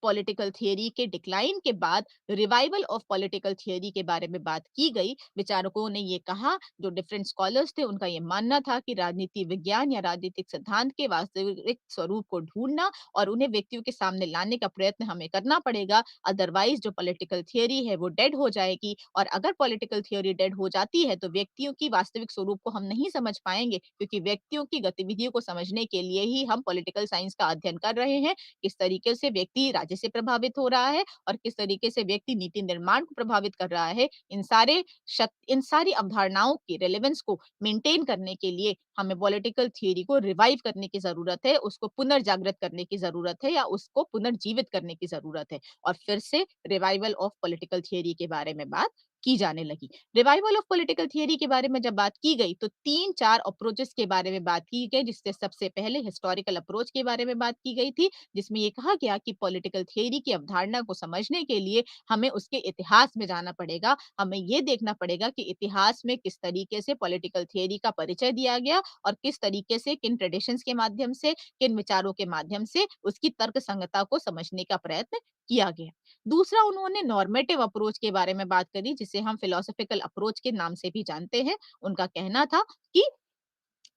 [SPEAKER 1] पॉलिटिकल थियरी के डिक्लाइन के बाद रिवाइवल ऑफ पॉलिटिकल थियरी के बारे में बात की गई। विचारकों ने ये कहा, जो डिफरेंट स्कॉलर्स थे उनका ये मानना था कि राजनीति विज्ञान या राजनीतिक सिद्धांत के वास्तविक स्वरूप को ढूंढना और उन्हें व्यक्तियों के सामने लाने का प्रयत्न हमें करना पड़ेगा। अदरवाइज जो पॉलिटिकल थियरी है वो डेड हो जाएगी, और अगर पॉलिटिकल थियरी डेड हो जाती है तो व्यक्तियों की वास्तविक स्वरूप को हम नहीं समझ पाएंगे, क्योंकि व्यक्तियों की गतिविधियों को समझने के लिए ही हम पॉलिटिकल साइंस का अध्ययन कर रहे हैं। किस तरीके से व्यक्ति राज्य से प्रभावित हो रहा है और किस तरीके से व्यक्ति नीति निर्माण को प्रभावित कर रहा है, इन सारी अवधारणाओं की रेलेवेंस को मेंटेन करने के लिए हमें पॉलिटिकल थियरी को रिवाइव करने की जरूरत है, उसको पुनर्जागृत करने की जरूरत है, या उसको पुनर्जीवित करने की जरूरत है। और फिर से रिवाइवल ऑफ पॉलिटिकल थियरी के बारे में बात की जाने लगी। रिवाइवल ऑफ पॉलिटिकल थियरी के बारे में जब बात की गई तो 3-4 अप्रोचेस के बारे में बात की गई, जिससे सबसे पहले हिस्टोरिकल अप्रोच के बारे में बात की गई थी, जिसमें ये कहा गया कि पॉलिटिकल थियरी की अवधारणा को समझने के लिए हमें उसके इतिहास में जाना पड़ेगा। हमें ये देखना पड़ेगा कि इतिहास में किस तरीके से पॉलिटिकल थियरी का परिचय दिया गया और किस तरीके से, किन ट्रेडिशंस के माध्यम से, किन विचारों के माध्यम से उसकी तर्क संगतता को समझने का प्रयत्न किया गया। दूसरा, उन्होंने नॉर्मेटिव अप्रोच के बारे में बात करी, जिसे हम फिलोसॉफिकल अप्रोच के नाम से भी जानते हैं। उनका कहना था कि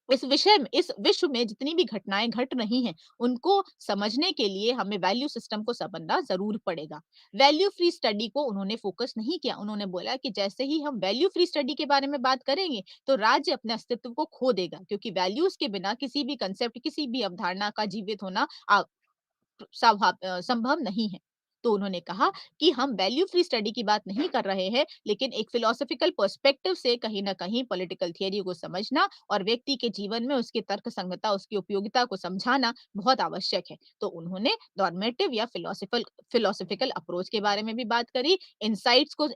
[SPEAKER 1] इस विश्व में जितनी भी घटनाएँ घट रही हैं, उनको समझने के लिए हमें वैल्यू सिस्टम को समझना ज़रूर पड़ेगा। वैल्यू फ्री स्टडी को उन्होंने फ़ोकस नहीं किया। उन्होंने बोला कि जैसे ही हम वैल्यू फ्री स्टडी के बारे में बात करेंगे, तो राज्य अपने अस्तित्व को खो देगा, क्योंकि वैल्यूज़ के बिना किसी भी कांसेप्ट, किसी भी अवधारणा का जीवित होना संभव नहीं है। तो उन्होंने कहा कि हम वैल्यू फ्री स्टडी की बात नहीं कर रहे हैं, लेकिन एक फिलॉसॉफिकल पर्सपेक्टिव से कहीं न कहीं पॉलिटिकल थियरी को समझना और व्यक्ति के जीवन में उसकी तर्कसंगता, उसकी उपयोगिता को समझाना बहुत आवश्यक है। तो उन्होंने नॉर्मेटिव या फिलॉसॉफिकल अप्रोच के बारे में भी बात करी, इनसाइट्स को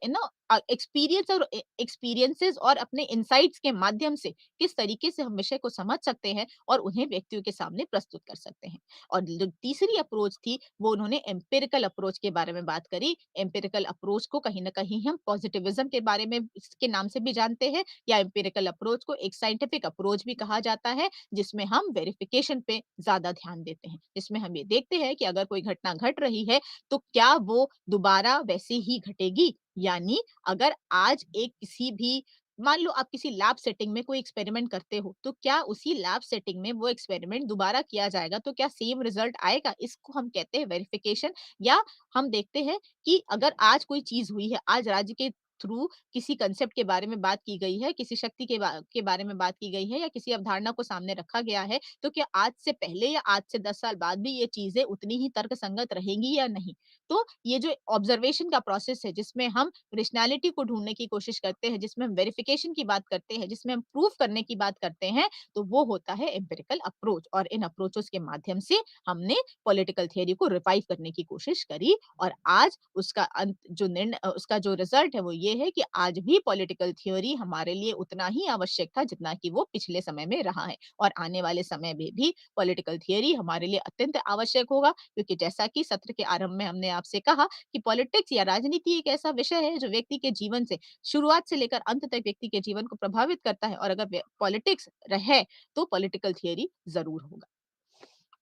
[SPEAKER 1] एक्सपीरियंसेस और अपने इनसाइट्स के माध्यम से किस तरीके से हम विषय को समझ सकते हैं और उन्हें व्यक्तियों के सामने प्रस्तुत कर सकते हैं। और जो तीसरी अप्रोच थी, वो उन्होंने एम्पिरिकल अप्रोच के बारे में बात करी। एम्पिरिकल अप्रोच को कहीं न कहीं हम पॉजिटिविज़्म के बारे में इसके नाम से भी जानते हैं, या एम्पिरिकल अप्रोच को एक साइंटिफिक अप्रोच भी कहा जाता है, जिसमें हम वेरिफिकेशन पे ज़्यादा ध्यान देते हैं। जिसमें हम ये देखते हैं कि अगर कोई घटना घट रही है, तो क्या वो दोबारा वैसे ही घटेगी? यानी अगर आज एक किसी भी मान लो आप किसी लैब सेटिंग में कोई एक्सपेरिमेंट करते हो, तो क्या उसी लैब सेटिंग में वो एक्सपेरिमेंट दोबारा किया जाएगा, तो क्या सेम रिजल्ट आएगा? इसको हम कहते हैं वेरिफिकेशन। या हम देखते हैं कि अगर आज कोई चीज़ हुई है, आज राज्य के थ्रू किसी कांसेप्ट के बारे में बात की गई है, किसी शक्ति के बारे में बात की गई है, या किसी अवधारणा को सामने रखा गया है, तो क्या आज से पहले या आज से 10 साल बाद भी ये चीज़ें उतनी ही तर्कसंगत रहेंगी या नहीं? तो ये जो ऑब्जर्वेशन का प्रोसेस है, जिसमें हम रेशनैलिटी को ढूँढने की कोशिश करते हैं, जिसमें हम वेरिफिकेशन की बात करते हैं, जिसमें हम प्रूफ करने की बात करते हैं, तो वो होता है एम्पिरिकल अप्रोच। और इन अप्रोचेस के माध्यम से हमने पॉलिटिकल थियरी को रिवाइव करने की कोशिश करी, और आज उसका जो रिजल्ट है वो ये है कि आज भी पॉलिटिकल थियरी हमारे लिए उतना ही आवश्यक था जितना कि वो पिछले समय में रहा है, और आने वाले समय में भी पॉलिटिकल थियरी हमारे लिए अत्यंत आवश्यक होगा, क्योंकि जैसा कि सत्र के आरंभ में हमने आपसे कहा कि पॉलिटिक्स या राजनीति एक ऐसा विषय है जो व्यक्ति के जीवन से शुरुआत से लेकर अंत तक व्यक्ति के जीवन को प्रभावित करता है, और अगर पॉलिटिक्स रहे तो पॉलिटिकल थियरी जरूर होगा।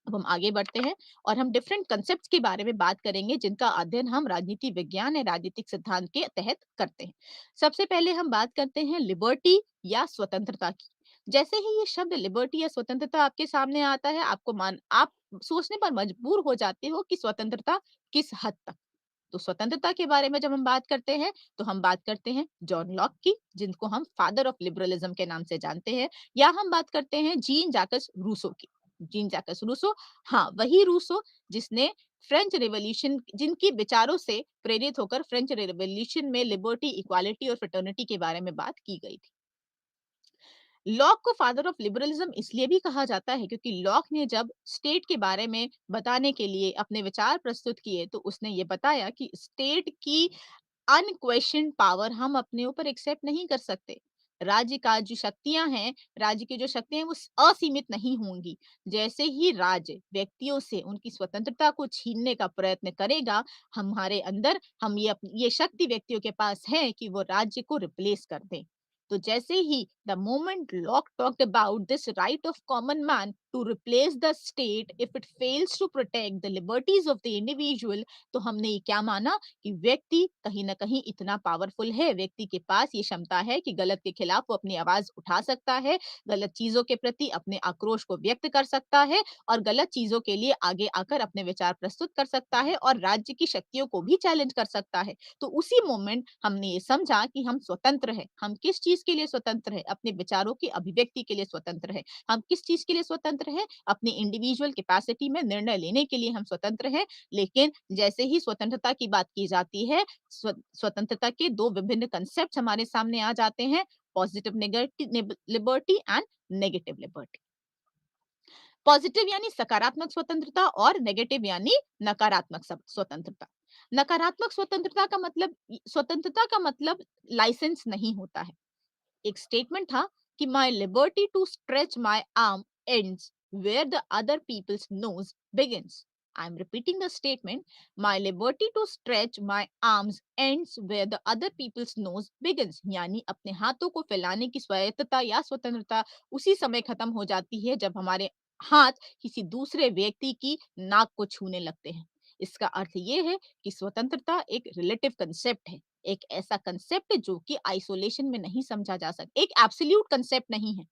[SPEAKER 1] अब हम आगे बढ़ते हैं और हम डिफरेंट कंसेप्ट्स के बारे में बात करेंगे, जिनका अध्ययन हम राजनीति विज्ञान या राजनीतिक सिद्धांत के तहत करते हैं। सबसे पहले हम बात करते हैं लिबर्टी या स्वतंत्रता की। जैसे ही ये शब्द लिबर्टी या स्वतंत्रता आपके सामने आता है, आप सोचने पर मजबूर हो जाते हो कि स्वतंत्रता किस हद तक। तो स्वतंत्रता के बारे में जब हम बात करते हैं, तो हम बात करते हैं जॉन लॉक की, जिनको हम फादर ऑफ लिबरलिज्म के नाम से जानते हैं, या हम बात करते हैं जीन जाकस रूसो की। जीन जाकस रूसो, हाँ, वही रूसो जिसने फ्रेंच रिवॉल्यूशन जिनकी विचारों से प्रेरित होकर फ्रेंच रिवॉल्यूशन में लिबर्टी, इक्वालिटी और फ्रेटर्निटी के बारे में बात की गई थी। लॉक को फादर ऑफ लिबरलिज्म इसलिए भी कहा जाता है क्योंकि लॉक ने जब स्टेट के बारे में बताने के लिए अपने विचार प्रस्तुत किए, तो उसने ये बताया कि स्टेट की अनक्वेश्चन्ड पावर हम अपने ऊपर एक्सेप्ट नहीं कर सकते। राज्य की जो शक्तियाँ हैं वो असीमित नहीं होंगी। जैसे ही राज्य व्यक्तियों से उनकी स्वतंत्रता को छीनने का प्रयत्न करेगा, हमारे अंदर हम ये शक्ति व्यक्तियों के पास है कि वो राज्य को रिप्लेस कर दें। तो जैसे ही the moment Locke talked about this right of common man to replace the state if it fails to protect the liberties of the individual, तो हमने ये क्या माना कि व्यक्ति कहीं न कहीं इतना पावरफुल है, व्यक्ति के पास ये क्षमता है कि गलत के खिलाफ वो अपनी आवाज़ उठा सकता है, गलत चीज़ों के प्रति अपने आक्रोश को व्यक्त कर सकता है, और गलत चीज़ों के लिए आगे आकर अपने विचार प्रस्तुत कर सकता है, और राज्य की शक्तियों को भी चैलेंज कर सकता है। तो उसी मोमेंट हमने ये समझा कि हम स्वतंत्र हैं। हम किस चीज़ के लिए स्वतंत्र हैं? अपने विचारों की अभिव्यक्ति के लिए स्वतंत्र हैं। हम किस चीज़ के लिए स्वतंत्र हैं? अपनी इंडिविजुअल कैपेसिटी में निर्णय लेने के लिए हम स्वतंत्र हैं। लेकिन जैसे ही स्वतंत्रता की बात की जाती है, स्वतंत्रता के 2 विभिन्न कांसेप्ट्स हमारे सामने आ जाते हैं, positive liberty and negative liberty. Positive यानी सकारात्मक स्वतंत्रता, और नेगेटिव यानी नकारात्मक स्वतंत्रता। स्वतंत्रता का मतलब लाइसेंस नहीं होता है। एक स्टेटमेंट था कि my liberty to stretch my arm ends where the other people's nose begins. I am repeating the statement, my liberty to stretch my arms ends where the other people's nose begins. यानी अपने हाथों को फैलाने की स्वायत्तता या स्वतंत्रता उसी समय खत्म हो जाती है जब हमारे हाथ किसी दूसरे व्यक्ति की नाक को छूने लगते हैं। इसका अर्थ ये है कि स्वतंत्रता एक रिलेटिव कंसेप्ट है, एक ऐसा कंसेप्ट जो कि आइसोलेशन में नहीं समझा जा सकता, एक एब्सोल्यूट कंसेप्ट नहीं है।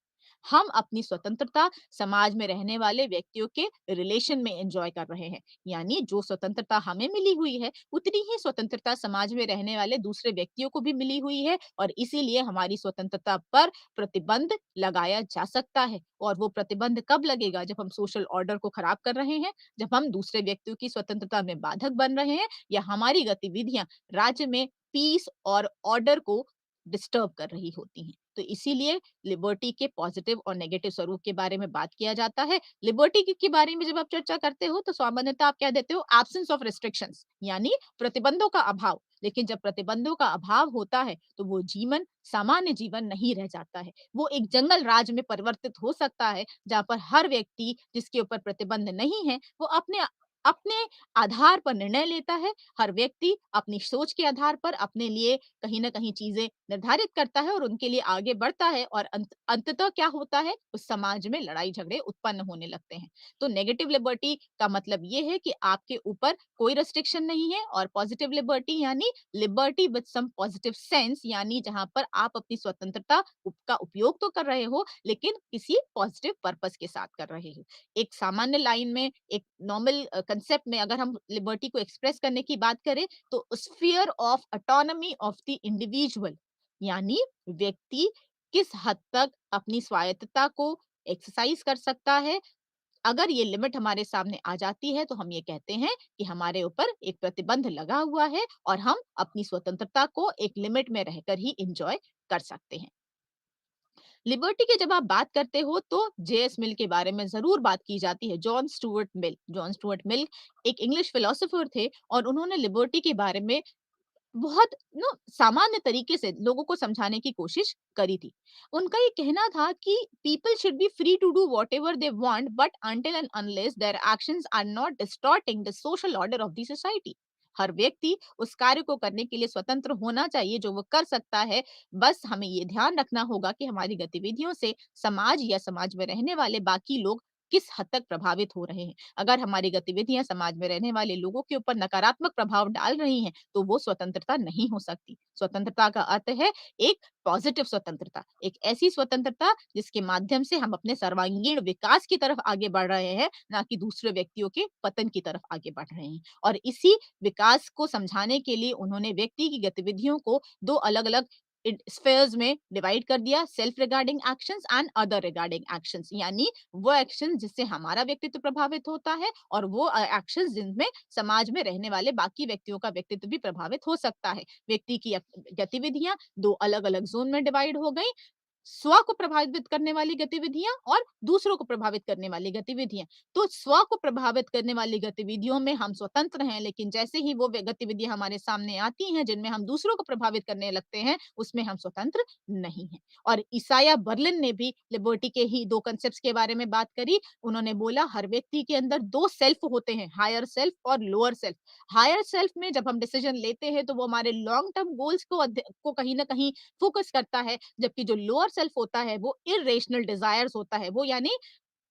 [SPEAKER 1] हम अपनी स्वतंत्रता समाज में रहने वाले व्यक्तियों के रिलेशन में एंजॉय कर रहे हैं। यानी जो स्वतंत्रता हमें मिली हुई है, उतनी ही स्वतंत्रता समाज में रहने वाले दूसरे व्यक्तियों को भी मिली हुई है और इसीलिए हमारी स्वतंत्रता पर प्रतिबंध लगाया जा सकता है। और वो प्रतिबंध कब लगेगा? जब हम सोशल ऑर्डर को खराब कर रहे हैं, जब हम दूसरे व्यक्तियों की स्वतंत्रता में बाधक बन रहे हैं या हमारी गतिविधियां राज्य में पीस और ऑर्डर को डिस्टर्ब कर रही होती हैं। तो इसीलिए लिबर्टी के पॉजिटिव और नेगेटिव स्वरूप के बारे में बात किया जाता है। लिबर्टी के बारे में जब आप चर्चा करते हो तो सामान्यतः आप क्या देते हो? एब्सेंस ऑफ रिस्ट्रिक्शंस, यानी प्रतिबंधों का अभाव। लेकिन जब प्रतिबंधों का अभाव होता है तो वो जीवन सामान्य जीवन नहीं रह जाता है। वो एक जंगल राज में परिवर्तित हो सकता है जहाँ पर हर व्यक्ति जिसके ऊपर प्रतिबंध नहीं है वो अपने अपने आधार पर निर्णय लेता है। हर व्यक्ति अपनी सोच के आधार पर अपने लिए कहीं न कहीं चीज़ें निर्धारित करता है और उनके लिए आगे बढ़ता है और अंततः क्या होता है? उस समाज में लड़ाई-झगड़े उत्पन्न होने लगते हैं। तो नेगेटिव लिबर्टी का मतलब ये है कि आपके ऊपर कोई रिस्ट्रिक्शन नहीं है और पॉजिटिव लिबर्टी यानी liberty with some positive sense, यानी जहाँ पर आप अपनी स्वतंत्रता का उपयोग तो कर रहे हो, लेकिन किसी पॉजिटिव पर्पस के साथ कर रहे हो। एक सामान्य लाइन में, एक नॉर्मल कांसेप्ट में अगर हम लिबर्टी को एक्सप्रेस करने की बात करें तो sphere of autonomy of the individual, यानी व्यक्ति किस हद तक अपनी स्वायत्तता को एक्सरसाइज कर सकता है। अगर ये लिमिट हमारे सामने आ जाती है तो हम ये कहते हैं कि हमारे ऊपर एक प्रतिबंध लगा हुआ है और हम अपनी स्वतंत्रता को एक लिमिट में रहकर ही एंजॉय कर सकते हैं। लिबर्टी की जब आप बात करते हो तो जेएस मिल के बारे में जरूर बात की जाती है। जॉन स्टुअर्ट मिल एक इंग्लिश फिलोसोफर थे और उन्होंने लिबर्टी के बारे में बहुत सामान्य तरीके से लोगों को समझाने की कोशिश करी थी। उनका ये कहना था कि people should be free to do whatever they want but until and unless their actions are not distorting the social order of the society. हर व्यक्ति उस कार्य को करने के लिए स्वतंत्र होना चाहिए जो वो कर सकता है। बस हमें ये ध्यान रखना होगा कि हमारी गतिविधियों से समाज या समाज में रहने वाले बाकी लोग किस हद तक प्रभावित हो रहे हैं। अगर हमारी गतिविधियां समाज में रहने वाले लोगों के ऊपर नकारात्मक प्रभाव डाल रही हैं तो वो स्वतंत्रता नहीं हो सकती। स्वतंत्रता का अर्थ है एक पॉजिटिव स्वतंत्रता, एक ऐसी स्वतंत्रता जिसके माध्यम से हम अपने सर्वांगीण विकास की तरफ आगे बढ़ रहे हैं, ना कि दूसरे व्यक्तियों के पतन की तरफ आगे बढ़ रहे हैं। और इसी विकास को समझाने के लिए उन्होंने व्यक्ति की गतिविधियों को दो अलग-अलग स्फेयर्स में डिवाइड कर दिया, self regarding actions and other regarding actions, यानी वो एक्शन जिससे हमारा व्यक्तित्व प्रभावित होता है और वो एक्शंस जिनमें समाज में रहने वाले बाकी व्यक्तियों का व्यक्तित्व भी प्रभावित हो सकता है। व्यक्ति की गतिविधियां दो अलग-अलग जोन में डिवाइड हो गई, स्व को प्रभावित करने वाली गतिविधियां और दूसरों को प्रभावित करने वाली गतिविधियां। तो स्व को प्रभावित करने वाली गतिविधियों में हम स्वतंत्र हैं, लेकिन जैसे ही वो गतिविधियां हमारे सामने आती हैं जिनमें हम दूसरों को प्रभावित करने लगते हैं, उसमें हम स्वतंत्र नहीं हैं। और इसाया बर्लिन ने भी लिबर्टी के ही दो कंसेप्ट्स के बारे में बात करी। उन्होंने बोला हर व्यक्ति के अंदर दो सेल्फ होते हैं, हायर सेल्फ और लोअर सेल्फ। हायर सेल्फ में जब हम डिसीजन लेते हैं तो वो हमारे लॉन्ग टर्म गोल्स को कहीं ना कहीं फोकस करता है, जबकि जो लोअर सेल्फ होता है वो इरेशनल डिजायर्स होता है, वो यानी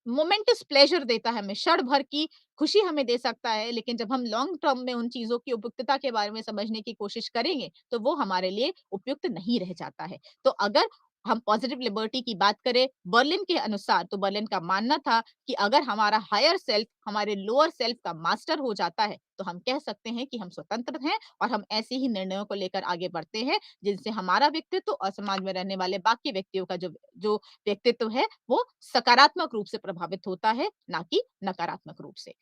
[SPEAKER 1] मोमेंटस प्लेजर देता है हमें, क्षण भर की खुशी हमें दे सकता है, लेकिन जब हम लॉन्ग टर्म में उन चीजों की उपयुक्तता के बारे में समझने की कोशिश करेंगे तो वो हमारे लिए उपयुक्त नहीं रह जाता है। तो अगर हम पॉजिटिव लिबर्टी की बात करें बर्लिन के अनुसार, तो बर्लिन का मानना था कि अगर हमारा हायर सेल्फ हमारे लोअर सेल्फ का मास्टर हो जाता है तो हम कह सकते हैं कि हम स्वतंत्र हैं और हम ऐसे ही निर्णयों को लेकर आगे बढ़ते हैं जिनसे हमारा व्यक्तित्व और समाज में रहने वाले बाकी व्यक्तियों का जो जो व्यक्तित्व है वो सकारात्मक रूप से प्रभावित होता है, ना कि नकारात्मक रूप से।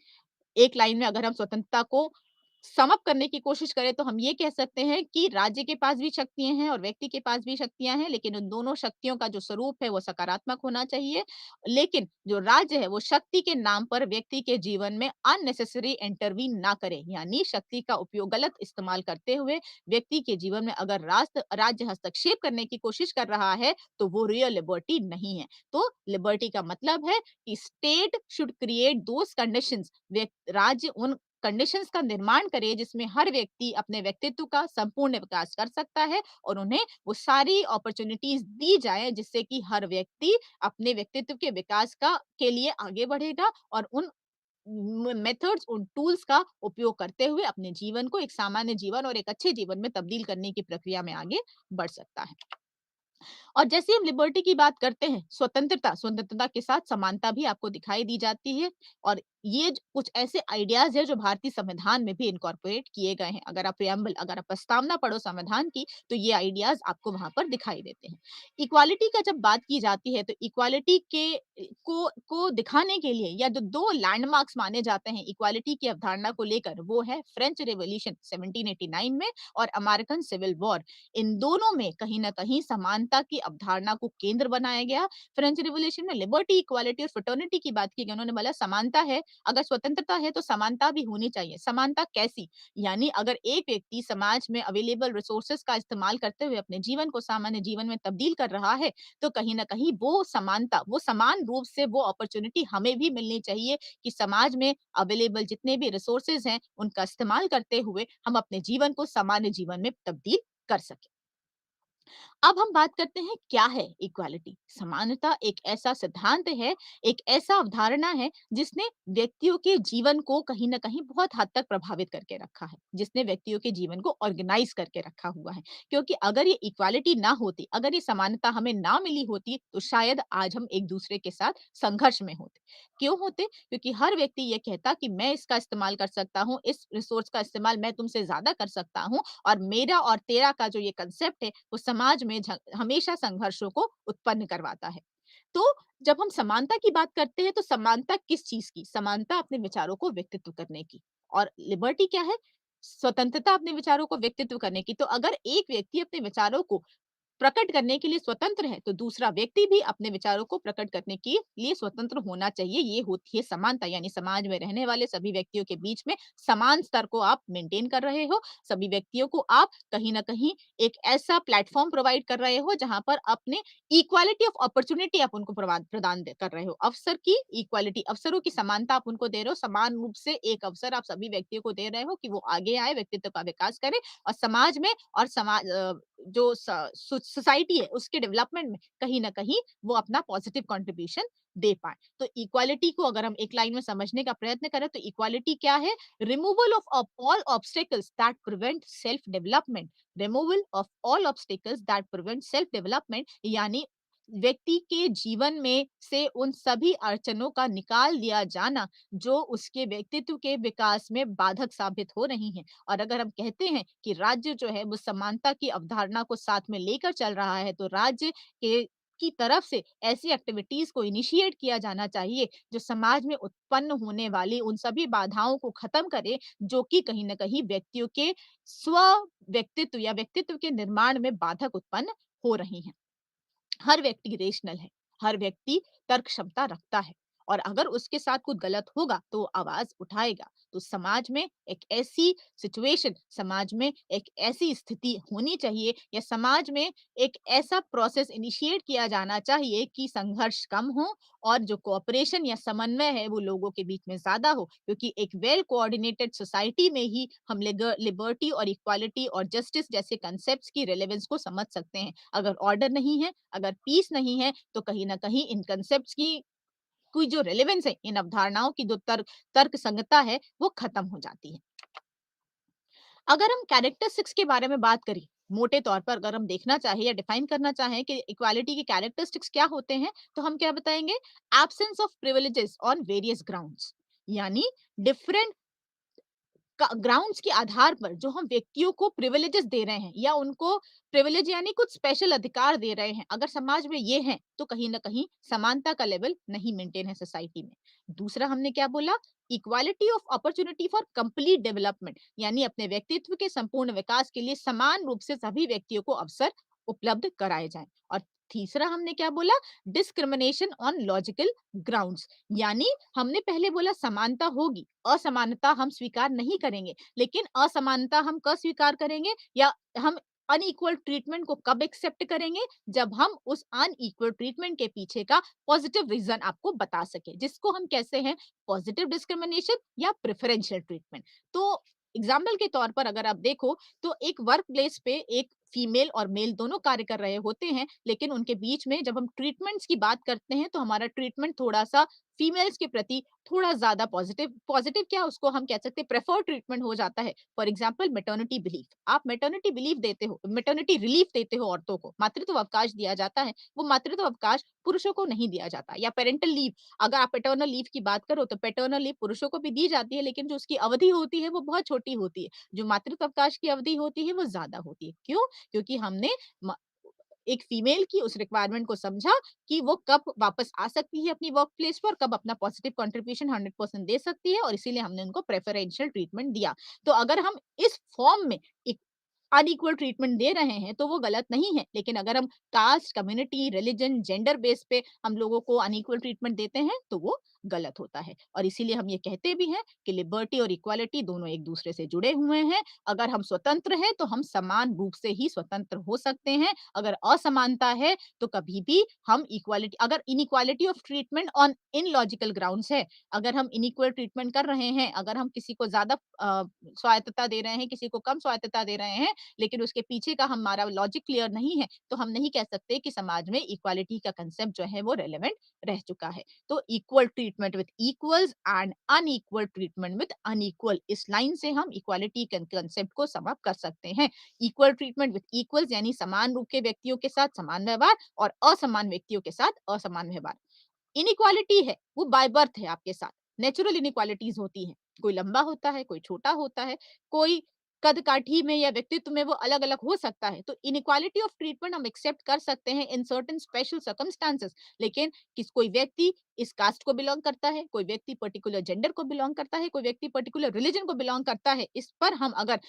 [SPEAKER 1] एक लाइन में अगर हम स्वतंत्रता को सम अप करने की कोशिश करें तो हम ये कह सकते हैं कि राज्य के पास भी शक्तियाँ हैं और व्यक्ति के पास भी शक्तियाँ हैं, लेकिन उन दोनों शक्तियों का जो स्वरूप है वो सकारात्मक होना चाहिए। लेकिन जो राज्य है वो शक्ति के नाम पर व्यक्ति के जीवन में अननेसेसरी इंटरवीन ना करे, यानी शक्ति का उपयोग गलत इस्तेमाल करते हुए व्यक्ति के जीवन में अगर राज्य हस्तक्षेप करने की कोशिश कर रहा है तो वो रियल लिबर्टी नहीं है। तो लिबर्टी का मतलब है कि state should create those conditions, राज्य उन कंडीशंस का निर्माण करे जिसमें हर व्यक्ति अपने व्यक्तित्व का संपूर्ण विकास कर सकता है और उन्हें वो सारी अपॉर्चुनिटीज दी जाए जिससे कि हर व्यक्ति अपने व्यक्तित्व के विकास का के लिए आगे बढ़ेगा और उन मेथड्स, उन टूल्स का उपयोग करते हुए अपने जीवन को एक सामान्य जीवन और एक अच्छे जीवन में तब्दील करने की प्रक्रिया में आगे बढ़ सकता है। और जैसे ही हम लिबर्टी की बात करते हैं, स्वतंत्रता के साथ समानता भी आपको दिखाई दी जाती है और ये कुछ ऐसे आइडियाज है जो भारतीय संविधान में भी इनकॉर्पोरेट किए गए हैं। अगर आप प्रस्तावना पढ़ो संविधान की, तो ये आइडियाज आपको वहां पर दिखाई देते हैं। इक्वालिटी का जब बात की जाती है, तो इक्वालिटी को दिखाने के लिए या जो दो लैंडमार्क्स माने जाते हैं इक्वालिटी की अवधारणा को लेकर, वो है फ्रेंच रेवोल्यूशन 1789 में और अमेरिकन सिविल वॉर। इन दोनों में कहीं न कहीं समानता की अवधारणा को केंद्र बनाया गया। फ्रेंच रिवॉल्यूशन में लिबर्टी, इक्वालिटी और फ्रेटर्निटी की बात की गई। उन्होंने बोला समानता है, अगर स्वतंत्रता है तो समानता भी होनी चाहिए। समानता कैसी? यानी अगर एक व्यक्ति समाज में अवेलेबल रिसोर्सेज का इस्तेमाल करते हुए अपने जीवन को सामान्य जीवन में तब्दील कर रहा है, तो कहीं न कहीं वो समानता, वो समान रूप से वो अपॉर्च्युनिटी हमें भी मिलनी चाहिए कि समाज में अवेलेबल जितने भी रिसोर्सेज हैं, उनका इस्तेमाल करते हुए हम अपने जीवन को सामान्य जीवन में तब्दील कर सकें। अब हम बात करते हैं क्या है इक्वालिटी। समानता एक ऐसा सिद्धांत है, एक ऐसा अवधारणा है जिसने व्यक्तियों के जीवन को कहीं न कहीं बहुत हद तक प्रभावित करके रखा है, जिसने व्यक्तियों के जीवन को ऑर्गेनाइज करके रखा हुआ है। क्योंकि अगर ये इक्वालिटी ना होती, अगर ये समानता हमें ना मिली होती, तो शायद आज हम एक-दूसरे के साथ संघर्ष में होते। क्यों होते? क्योंकि हर व्यक्ति ये कहता कि मैं इसका इस्तेमाल कर सकता हूँ, इस रिसोर्स का इस्तेमाल मैं तुमसे ज़्यादा कर सकता हूँ और मेरा और तेरा का जो ये कांसेप्ट है, वो समाज में हमेशा संघर्षों को उत्पन्न करवाता है। तो जब हम समानता की बात करते हैं, तो समानता किस चीज़ की? समानता अपने विचारों को व्यक्तित्व करने की। और लिबर्टी क्या है? स्वतंत्रता अपने विचारों को व्यक्तित्व करने की। तो अगर एक व्यक्ति अपने विचारों को प्रकट करने के लिए स्वतंत्र है, तो दूसरा व्यक्ति भी अपने विचारों को प्रकट करने के लिए स्वतंत्र होना चाहिए। ये होती है समानता, यानी समाज में रहने वाले सभी व्यक्तियों के बीच में समान स्तर को आप मेंटेन कर रहे हो। सभी व्यक्तियों को आप कहीं न कहीं एक ऐसा प्लेटफ़ॉर्म प्रोवाइड कर रहे हो, जहाँ पर अपने इक्वालिटी ऑफ अपॉर्च्युनिटी आप उनको प्रदान कर रहे हो। अवसर की इक्वालिटी, अवसरों की समानता आप उनको दे रहे हो। समान रूप से एक अवसर आप सभी व्यक्तियों को दे रहे हो कि वो आगे आए, व्यक्तित्व का विकास करें और समाज में और जो सोसाइटी है उसके डेवलपमेंट में कहीं न कहीं वो अपना पॉजिटिव कंट्रीब्यूशन दे पाएँ। तो इक्वालिटी को अगर हम एक लाइन में समझने का प्रयत्न करें, तो इक्वालिटी क्या है? Removal of all obstacles that prevent self development. Removal of all obstacles that prevent self development, यानी व्यक्ति के जीवन में से उन सभी अड़चनों का निकाल दिया जाना, जो उसके व्यक्तित्व के विकास में बाधक साबित हो रही हैं। और अगर हम कहते हैं कि राज्य जो है वो समानता की अवधारणा को साथ में लेकर चल रहा है, तो राज्य के की तरफ से ऐसी एक्टिविटीज को इनिशिएट किया जाना चाहिए जो समाज में उत्पन्न होने वाली उन सभी बाधाओं को खत्म करे, जो कि कहीं न कहीं व्यक्तियों के स्व व्यक्तित्व या व्यक्तित्व के निर्माण में बाधक उत्पन्न हो रही हैं। हर व्यक्ति रेशनल है, हर व्यक्ति तर्क क्षमता रखता है और अगर उसके साथ कुछ गलत होगा तो वो आवाज उठाएगा। तो समाज में एक ऐसी सिचुएशन, समाज में एक ऐसी स्थिति होनी चाहिए या समाज में एक ऐसा प्रोसेस इनिशिएट किया जाना चाहिए कि संघर्ष कम हो और जो कोऑपरेशन या समन्वय है वो लोगों के बीच में ज्यादा हो, क्योंकि एक वेल कोऑर्डिनेटेड सोसाइटी में ही हम लिबर्टी और इक्वालिटी और जस्टिस जैसे कंसेप्ट्स की रेलेवेंस को समझ सकते हैं। अगर ऑर्डर नहीं है, अगर पीस नहीं है, तो कहीं न कहीं इन कांसेप्ट्स की कोई जो रेलेवेंस है, इन अवधारणाओं की जो तर्क संगतता है, वो खत्म हो जाती है। अगर हम कैरेक्टरिस्टिक्स के बारे में बात करें, मोटे तौर पर अगर हम देखना चाहें या डिफाइन करना चाहें कि इक्वालिटी के कैरेक्टरिस्टिक्स क्या होते हैं, तो हम क्या बताएँगे? Absence of privileges on various grounds, यानी डिफरेंट ग्राउंड्स के आधार पर जो हम व्यक्तियों को प्रिविलेजेस दे रहे हैं या उनको प्रिविलेज यानी कुछ स्पेशल अधिकार दे रहे हैं, अगर समाज में ये है तो कहीं ना कहीं समानता का लेवल नहीं मेंटेन है सोसाइटी में। दूसरा हमने क्या बोला? Equality of opportunity for complete development, यानी अपने व्यक्तित्व के संपूर्ण विकास के लिए समान रूप से सभी व्यक्तियों को अवसर उपलब्ध कराए जाएं। और तीसरा हमने क्या बोला? डिस्क्रिमिनेशन ऑन लॉजिकल ग्राउंड्स, यानी हमने पहले बोला समानता होगी, असमानता हम स्वीकार नहीं करेंगे, लेकिन असमानता हम कब स्वीकार करेंगे या हम अनइक्वल ट्रीटमेंट को कब एक्सेप्ट करेंगे? जब हम उस अनइक्वल ट्रीटमेंट के पीछे का पॉजिटिव रीजन आपको बता सके, जिसको हम कहते हैं पॉजिटिव डिस्क्रिमिनेशन या प्रेफरेंशियल ट्रीटमेंट। तो एग्जाम्पल के तौर पर अगर आप देखो, तो एक वर्क प्लेस पे एक फीमेल और मेल दोनों कार्य कर रहे होते हैं, लेकिन उनके बीच में जब हम ट्रीटमेंट्स की बात करते हैं, तो हमारा ट्रीटमेंट थोड़ा सा फीमेल्स के प्रति थोड़ा ज़्यादा पॉज़िटिव पॉज़िटिव क्या उसको हम कह सकते हैं प्रेफर्ड ट्रीटमेंट हो जाता है। फॉर एग्ज़ाम्पल मैटरनिटी बिलीफ, आप मैटरनिटी रिलीफ देते हो औरतों को, मातृत्व अवकाश दिया जाता है, वो मातृत्व अवकाश पुरुषों को नहीं दिया जाता या पैरेंटल लीव, अगर आप पैटर्नल लीव की बात करो तो पैटर्नल लीव पुरुषों को भी दी जाती है लेकिन जो उसकी अवधि होती है वो बहुत छोटी होती है। जो मातृत्व अवकाश की अवधि होती है वो ज़्यादा होती है। क्यों? क्योंकि हमने म एक फीमेल की उस रिक्वायरमेंट को समझा कि वो कब वापस आ सकती है अपनी वर्क प्लेस पर, कब अपना पॉजिटिव कंट्रीब्यूशन 100% दे सकती है और इसीलिए हमने उनको प्रेफरेंशियल ट्रीटमेंट दिया। तो अगर हम इस फॉर्म में एक अनइक्वल ट्रीटमेंट दे रहे हैं तो वो गलत नहीं है। लेकिन अगर हम caste, community, religion, gender base पे हम लोगों को अनइक्वल ट्रीटमेंट देते हैं तो वो गलत होता है। और इसीलिए हम ये कहते भी हैं कि लिबर्टी और इक्वालिटी दोनों एक-दूसरे से जुड़े हुए हैं। अगर हम स्वतंत्र हैं तो हम समान रूप से ही स्वतंत्र हो सकते हैं। अगर असमानता है तो कभी भी हम इक्वालिटी अगर inequality of treatment on illogical grounds है, अगर हम इनइक्वल ट्रीटमेंट कर रहे हैं, अगर हम किसी को ज़्यादा स्वायत्तता दे रहे हैं, किसी को कम स्वायत्तता दे रहे हैं, लेकिन उसके पीछे का हमारा लॉजिक क्लियर नहीं है, तो हम नहीं कह सकते कि समाज में इक्वालिटी का कांसेप्ट जो है वो रेलेवेंट रह चुका है। तो equal treatment with equals and unequal treatment with unequal, इस लाइन से हम इक्वालिटी के कांसेप्ट को समाप्त कर सकते हैं। इक्वल ट्रीटमेंट विद इक्वल्स यानी समान रूप के व्यक्तियों के साथ समान व्यवहार और असमान व्यक्तियों के साथ असमान व्यवहार। इनइक्वालिटी है, वो बाय बर्थ है आपके साथ। नेचुरल इनइक्वालिटीज़ होती हैं। कोई लंबा होता है, कोई छोटा होता है, कोई कद-काठी में या व्यक्तित्व में वो अलग-अलग हो सकता है। तो इनइक्वालिटी ऑफ ट्रीटमेंट हम एक्सेप्ट कर सकते हैं इन सर्टेन स्पेशल सर्कमस्टेंसेस। लेकिन कोई व्यक्ति इस कास्ट को बिलॉन्ग करता है, कोई व्यक्ति पर्टिकुलर जेंडर को बिलॉन्ग करता है, कोई व्यक्ति पर्टिकुलर रिलिजन को बिलॉन्ग करता है। इस पर हम अगर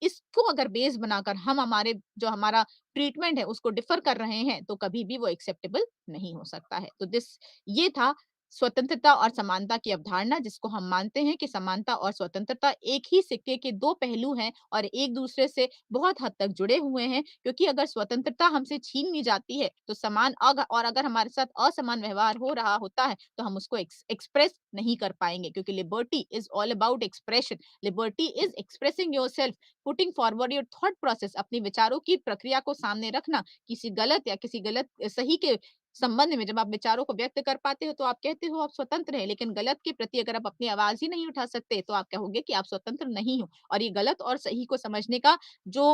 [SPEAKER 1] इसको अगर बेस बनाकर हम हमारे जो हमारा ट्रीटमेंट है उसको डिफर कर रहे हैं, तो कभी भी वो एक्सेप्टेबल नहीं हो सकता है। तो ये था स्वतंत्रता और समानता की अवधारणा, जिसको हम मानते हैं कि समानता और स्वतंत्रता एक ही सिक्के के 2 पहलू हैं और एक-दूसरे से बहुत हद तक जुड़े हुए हैं, क्योंकि अगर स्वतंत्रता हमसे छीन ली जाती है, तो समान और अगर हमारे साथ असमान व्यवहार हो रहा होता है, तो हम उसको एक्सप्रेस नहीं कर पाएँगे, क्योंकि liberty is all about expression. Liberty is expressing yourself, putting forward your thought process, अपने विचारों की प्रक्रिया को सामने रखना, किसी गलत सही के संबंध में जब आप विचारों को व्यक्त कर पाते हो तो आप कहते हो आप स्वतंत्र हैं, लेकिन गलत के प्रति अगर आप अपनी आवाज ही नहीं उठा सकते तो आप कहोगे कि आप स्वतंत्र नहीं हो। और ये गलत और सही को समझने का जो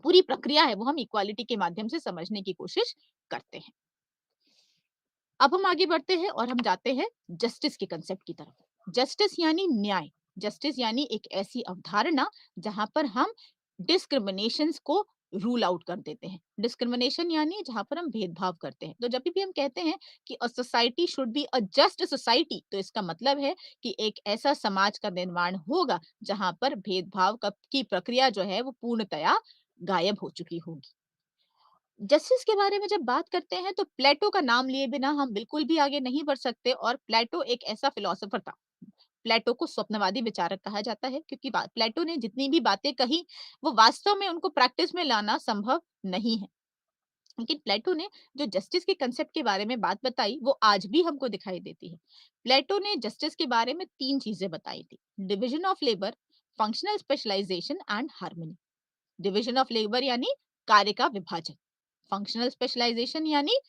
[SPEAKER 1] पूरी प्रक्रिया है वो हम इक्वालिटी के माध्यम से समझने की कोशिश करते हैं। अब हम आगे बढ़ते हैं और हम जाते हैं जस्टिस के कंसेप्ट की तरफ। जस्टिस यानी न्याय। जस्टिस यानी एक ऐसी अवधारणा जहां पर हम डिस्क्रिमिनेशंस को रूल आउट कर देते हैं। डिस्क्रिमिनेशन यानी जहां पर हम भेदभाव करते हैं। तो जब भी हम कहते हैं कि a society should be a just society, तो इसका मतलब है कि एक ऐसा समाज का निर्माण होगा जहां पर भेदभाव की प्रक्रिया जो है वो पूर्णतया गायब हो चुकी होगी। जस्टिस के बारे में जब बात करते हैं तो प्लेटो का नाम लिए बिना हम बिल्कुल भी आगे नहीं बढ़ सकते और प्लेटो एक ऐसा फिलोसोफर था। प्लेटो को स्वप्नवादी विचारक कहा जाता है क्योंकि प्लेटो ने जितनी भी बातें कही वो वास्तव में उनको प्रैक्टिस में लाना संभव नहीं है। लेकिन प्लेटो ने जो जस्टिस के कंसेप्ट के बारे में बात बताई वो आज भी हमको दिखाई देती है। प्लेटो ने जस्टिस के बारे में 3 चीजें बताई थी। Division of labour, functional specialisation and harmony. Division of labour यानी कार्य का विभाजन। फंक्शनल स्पेशलाइजेशन यानी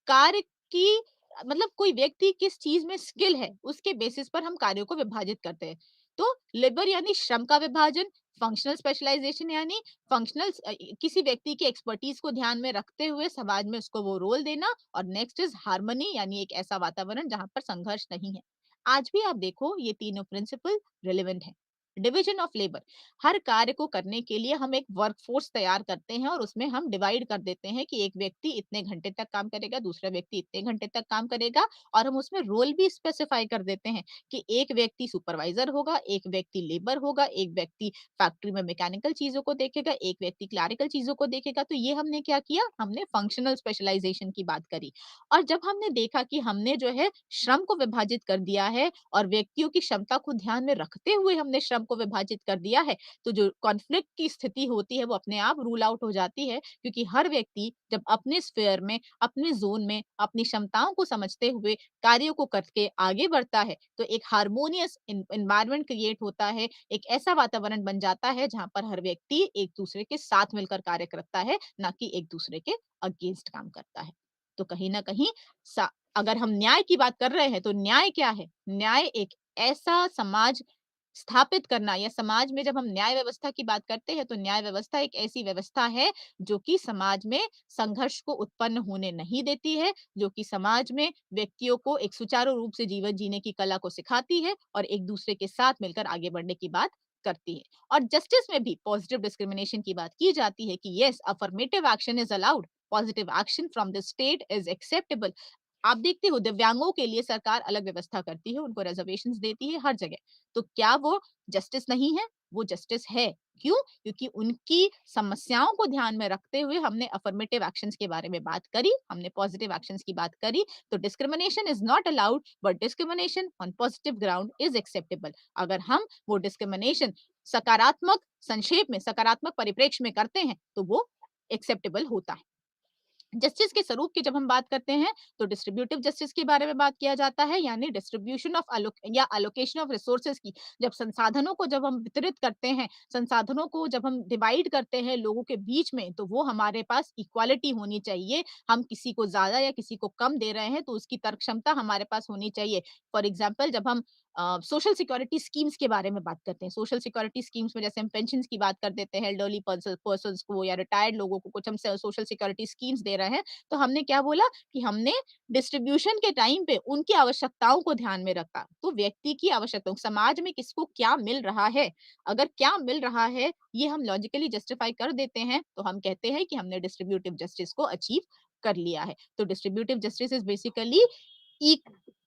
[SPEAKER 1] कार्य की मतलब कोई व्यक्ति किस चीज में स्किल है उसके बेसिस पर हम कार्यों को विभाजित करते हैं। तो लेबर यानी श्रम का विभाजन, फंक्शनल स्पेशलाइजेशन यानी किसी व्यक्ति की एक्सपर्टीज को ध्यान में रखते हुए समाज में उसको वो रोल देना, और नेक्स्ट इज हार्मनी यानी एक ऐसा वातावरण जहां पर संघर्ष नहीं है। आज भी आप देखो ये तीनों प्रिंसिपल रिलेवेंट है। डिवीजन ऑफ लेबर, हर कार्य को करने के लिए हम एक वर्कफोर्स तैयार करते हैं और उसमें हम डिवाइड कर देते हैं कि एक व्यक्ति इतने घंटे तक काम करेगा, दूसरा व्यक्ति इतने घंटे तक काम करेगा, और हम उसमें रोल भी स्पेसिफाई कर देते हैं कि एक व्यक्ति सुपरवाइजर होगा, एक व्यक्ति लेबर होगा, एक व्यक्ति फैक्ट्री में मैकेनिकल चीजों को देखेगा, एक व्यक्ति क्लैरिकल चीजों को देखेगा। तो ये हमने क्या किया, हमने फंक्शनल स्पेशलाइजेशन की बात करी। और जब हमने देखा कि हमने जो है श्रम को विभाजित कर दिया है और व्यक्तियों की क्षमता को ध्यान में रखते हुए हमने श्रम को विभाजित कर दिया है, तो जो कॉन्फ्लिक्ट की स्थिति होती है वो अपने आप रूल आउट हो जाती है, क्योंकि हर व्यक्ति जब अपने स्फीयर में, अपने जोन में अपनी क्षमताओं को समझते हुए कार्यों को करके आगे बढ़ता है, तो एक हार्मोनियस एनवायरनमेंट क्रिएट होता है, एक ऐसा वातावरण बन जाता है जहां पर हर व्यक्ति एक दूसरे के साथ मिलकर कार्य करता है, ना कि एक दूसरे के अगेंस्ट काम करता है। तो कहीं न कहीं अगर हम न्याय की बात कर रहे हैं, तो न्याय क्या है? न्याय एक ऐसा समाज स्थापित करना, या समाज में जब हम न्याय व्यवस्था की बात करते हैं, तो न्याय व्यवस्था एक ऐसी व्यवस्था है जो कि समाज में संघर्ष को उत्पन्न होने नहीं देती है, जो कि समाज में व्यक्तियों को एक सुचारू रूप से जीवन जीने की कला को सिखाती है और एक दूसरे के साथ मिलकर आगे बढ़ने की बात करती है। और जस्टिस में भी पॉजिटिव डिस्क्रिमिनेशन की बात की जाती है कि yes, affirmative action is allowed, positive action from the state is acceptable. आप देखते हो दिव्यांगों के लिए सरकार अलग व्यवस्था करती है, उनको रिजर्वेशंस देती है हर जगह। तो क्या वो जस्टिस नहीं है? वो जस्टिस है। क्यों? क्योंकि उनकी समस्याओं को ध्यान में रखते हुए हमने अफर्मेटिव एक्शंस के बारे में बात करी, हमने पॉजिटिव एक्शंस की बात करी। तो discrimination is not allowed, but discrimination on positive ground is acceptable. अगर हम वो डिस्क्रिमिनेशन सकारात्मक संक्षेप में, सकारात्मक परिप्रेक्ष्य में करते हैं, तो वो एक्सेप्टेबल होता है। जस्टिस के स्वरूप की जब हम बात करते हैं, तो डिस्ट्रीब्यूटिव जस्टिस के बारे में बात किया जाता है, यानी distribution of allocation of resources की। जब संसाधनों को जब हम वितरित करते हैं, संसाधनों को जब हम डिवाइड करते हैं लोगों के बीच में, तो वो हमारे पास इक्वालिटी होनी चाहिए। हम किसी को ज्यादा या किसी को कम दे रहे हैं, तो उसकी तर्क क्षमता हमारे पास होनी चाहिए। फॉर एग्जाम्पल, जब हम सोशल सिक्योरिटी स्कीम्स के बारे में बात करते हैं, सोशल सिक्योरिटी स्कीम्स में जैसे हम पेंशन की बात कर देते हैं, एल्डरली पर्सन को या रिटायर्ड लोगों को कुछ हम सोशल सिक्योरिटी स्कीम्स दे रहे हैं, तो हमने क्या बोला कि हमने डिस्ट्रीब्यूशन के टाइम पे उनकी आवश्यकताओं को ध्यान में रखा। तो व्यक्ति की आवश्यकताओं, समाज में किसको क्या मिल रहा है, अगर क्या मिल रहा है ये हम लॉजिकली जस्टिफाई कर देते हैं, तो हम कहते हैं कि हमने डिस्ट्रीब्यूटिव जस्टिस को अचीव कर लिया है। तो distributive justice is basically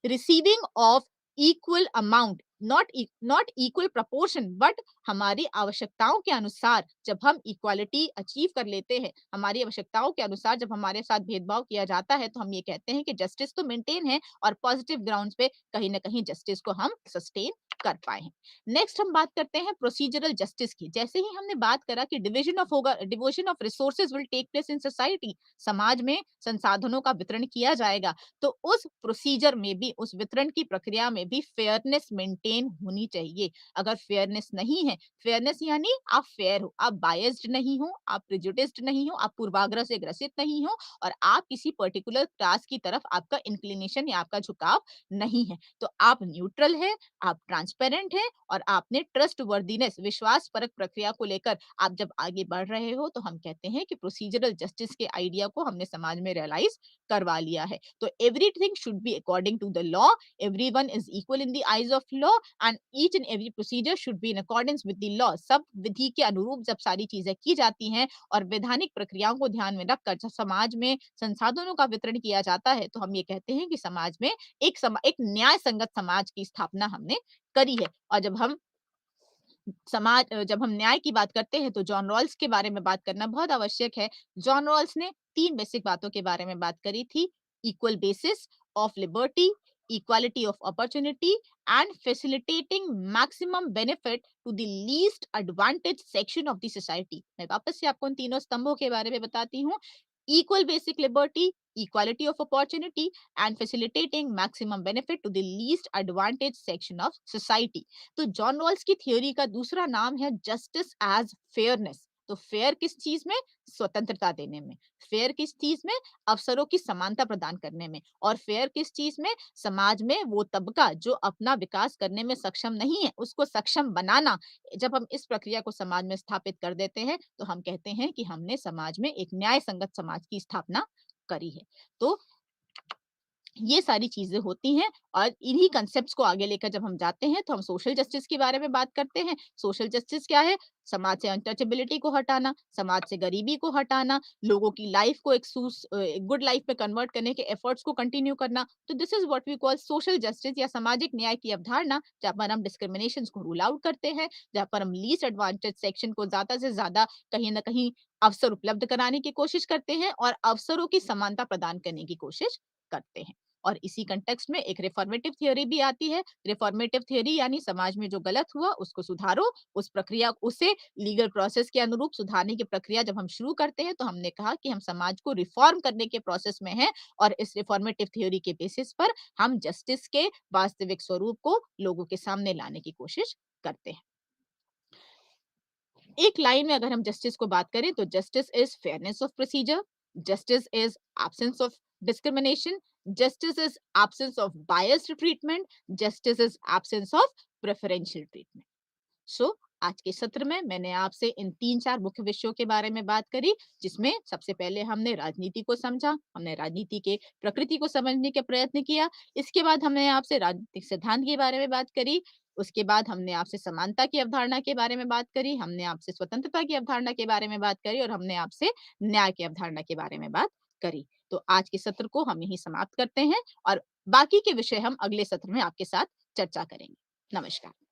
[SPEAKER 1] receiving of equal amount, not equal proportion, but हमारी आवश्यकताओं के अनुसार जब हम इक्वालिटी अचीव कर लेते हैं, हमारी आवश्यकताओं के अनुसार जब हमारे साथ भेदभाव किया जाता है, तो हम ये कहते हैं कि जस्टिस तो मेंटेन है और पॉजिटिव ग्राउंड्स पे कहीं ना कहीं जस्टिस को हम सस्टेन कर पाए हैं। नेक्स्ट हम बात करते हैं प्रोसीजरल जस्टिस की। जैसे ही हमने बात करा कि division of resources will take place in society, समाज में संसाधनों का वितरण किया जाएगा, तो उस प्रोसीजर में भी, उस वितरण की प्रक्रिया में भी फेयरनेस मेंटेन होनी चाहिए। अगर फेयरनेस नहीं है, फेयरनेस यानी आप फेयर हो, आप बायस्ड नहीं हो, आप प्रेजुडिस्ड नहीं हो, आप पूर्वाग्रह से ग्रसित नहीं हो, और आप किसी पर्टिकुलर क्लास की तरफ आपका इंक्लिनेशन या आपका झुकाव नहीं है। तो आप न्यूट्रल है, आप ट्रांसपेरेंट है, और आपने ट्रस्ट वर्दीनेस, विश्वास परक प्रक्रिया को लेकर आप जब आगे बढ़ रहे हो, तो हम कहते हैं कि प्रोसीजरल जस्टिस के आइडिया को हमने समाज में रियलाइज करवा लिया है। तो everything should be according to the law, everyone is equal in the eyes of law, and each and every procedure should be in accordance with the law. सब विधि के अनुरूप जब सारी चीजें की जाती हैं और वैधानिक प्रक्रियाओं को ध्यान में रखकर जब समाज में संसाधनों का वितरण किया जाता है, तो हम ये कहते हैं कि समाज में एक न्याय संगत समाज की स्थापना हमने करी है। और जब हम न्याय की बात करते हैं, तो जॉन रॉल्स के बारे में बात करना बहुत आवश्यक है। जॉन रॉल्स ने 3 बेसिक बातों के बारे में बात करी थी: equal basis of liberty, equality of opportunity, and facilitating maximum benefit to the least advantage section of the society. मैं वापस से आपको उन तीनों स्तंभों के बारे में बताती हूँ: equal basic liberty, equality of opportunity, and facilitating maximum benefit to the least advantage section of society. तो जॉन रॉल्स की थ्योरी का दूसरा नाम है जस्टिस एज फेयरनेस। तो फेयर किस चीज में? स्वतंत्रता देने में। फेयर किस चीज में? अवसरों की समानता प्रदान करने में। और फेयर किस चीज में? समाज में वो तबका जो अपना विकास करने में सक्षम नहीं है, उसको सक्षम बनाना। जब हम इस प्रक्रिया को समाज में स्थापित कर देते हैं, तो हम कहते हैं कि हमने समाज में एक न्याय संगत समाज की स्थापना करी है। तो ये सारी चीजें होती हैं, और इन्हीं कंसेप्ट्स को आगे लेकर जब हम जाते हैं, तो हम सोशल जस्टिस के बारे में बात करते हैं। सोशल जस्टिस क्या है? समाज से अनटचेबिलिटी को हटाना, समाज से गरीबी को हटाना, लोगों की लाइफ को एक गुड लाइफ में कन्वर्ट करने के एफर्ट्स को कंटिन्यू करना। तो this is what we call social justice, या सामाजिक न्याय की अवधारणा, जहाँ पर हम डिस्क्रिमिनेशन को रूल आउट करते हैं, जहाँ पर हम लीस्ट एडवांटेज सेक्शन को ज्यादा से ज्यादा कहीं ना कहीं अवसर उपलब्ध कराने की कोशिश करते हैं, और अवसरों की समानता प्रदान करने की कोशिश करते हैं। और इसी कंटेक्स्ट में एक रिफॉर्मेटिव थ्योरी भी आती है। रिफॉर्मेटिव थ्योरी यानी समाज में जो गलत हुआ उसको सुधारो, उसे लीगल प्रोसेस के अनुरूप सुधारने की प्रक्रिया जब हम शुरू करते हैं, तो हमने कहा कि हम समाज को रिफॉर्म करने के प्रोसेस में हैं, और इस रिफॉर्मेटिव थ्योरी के बेसिस पर हम जस्टिस के वास्तविक स्वरूप को लोगों के सामने लाने की कोशिश करते हैं। एक लाइन में अगर हम जस्टिस को बात करें, तो justice is fairness of procedure, justice is absence of discrimination, justice is absence of biased treatment, justice is absence of preferential treatment. सो आज के सत्र में मैंने आपसे इन 3-4 मुख्य विषयों के बारे में बात करी, जिसमें सबसे पहले हमने राजनीति को समझा, हमने राजनीति के प्रकृति को समझने का प्रयत्न किया, इसके बाद हमने आपसे राजनीतिक सिद्धांत के बारे में बात करी, उसके बाद हमने आपसे समानता की अवधारणा के बारे में बात करी, हमने आपसे स्वतंत्रता की अवधारणा के बारे में बात करी और हमने आपसे न्याय की अवधारणा के बारे में बात करी। तो आज के सत्र को हम यहीं समाप्त करते हैं और बाकी के विषय हम अगले सत्र में आपके साथ चर्चा करेंगे। नमस्कार।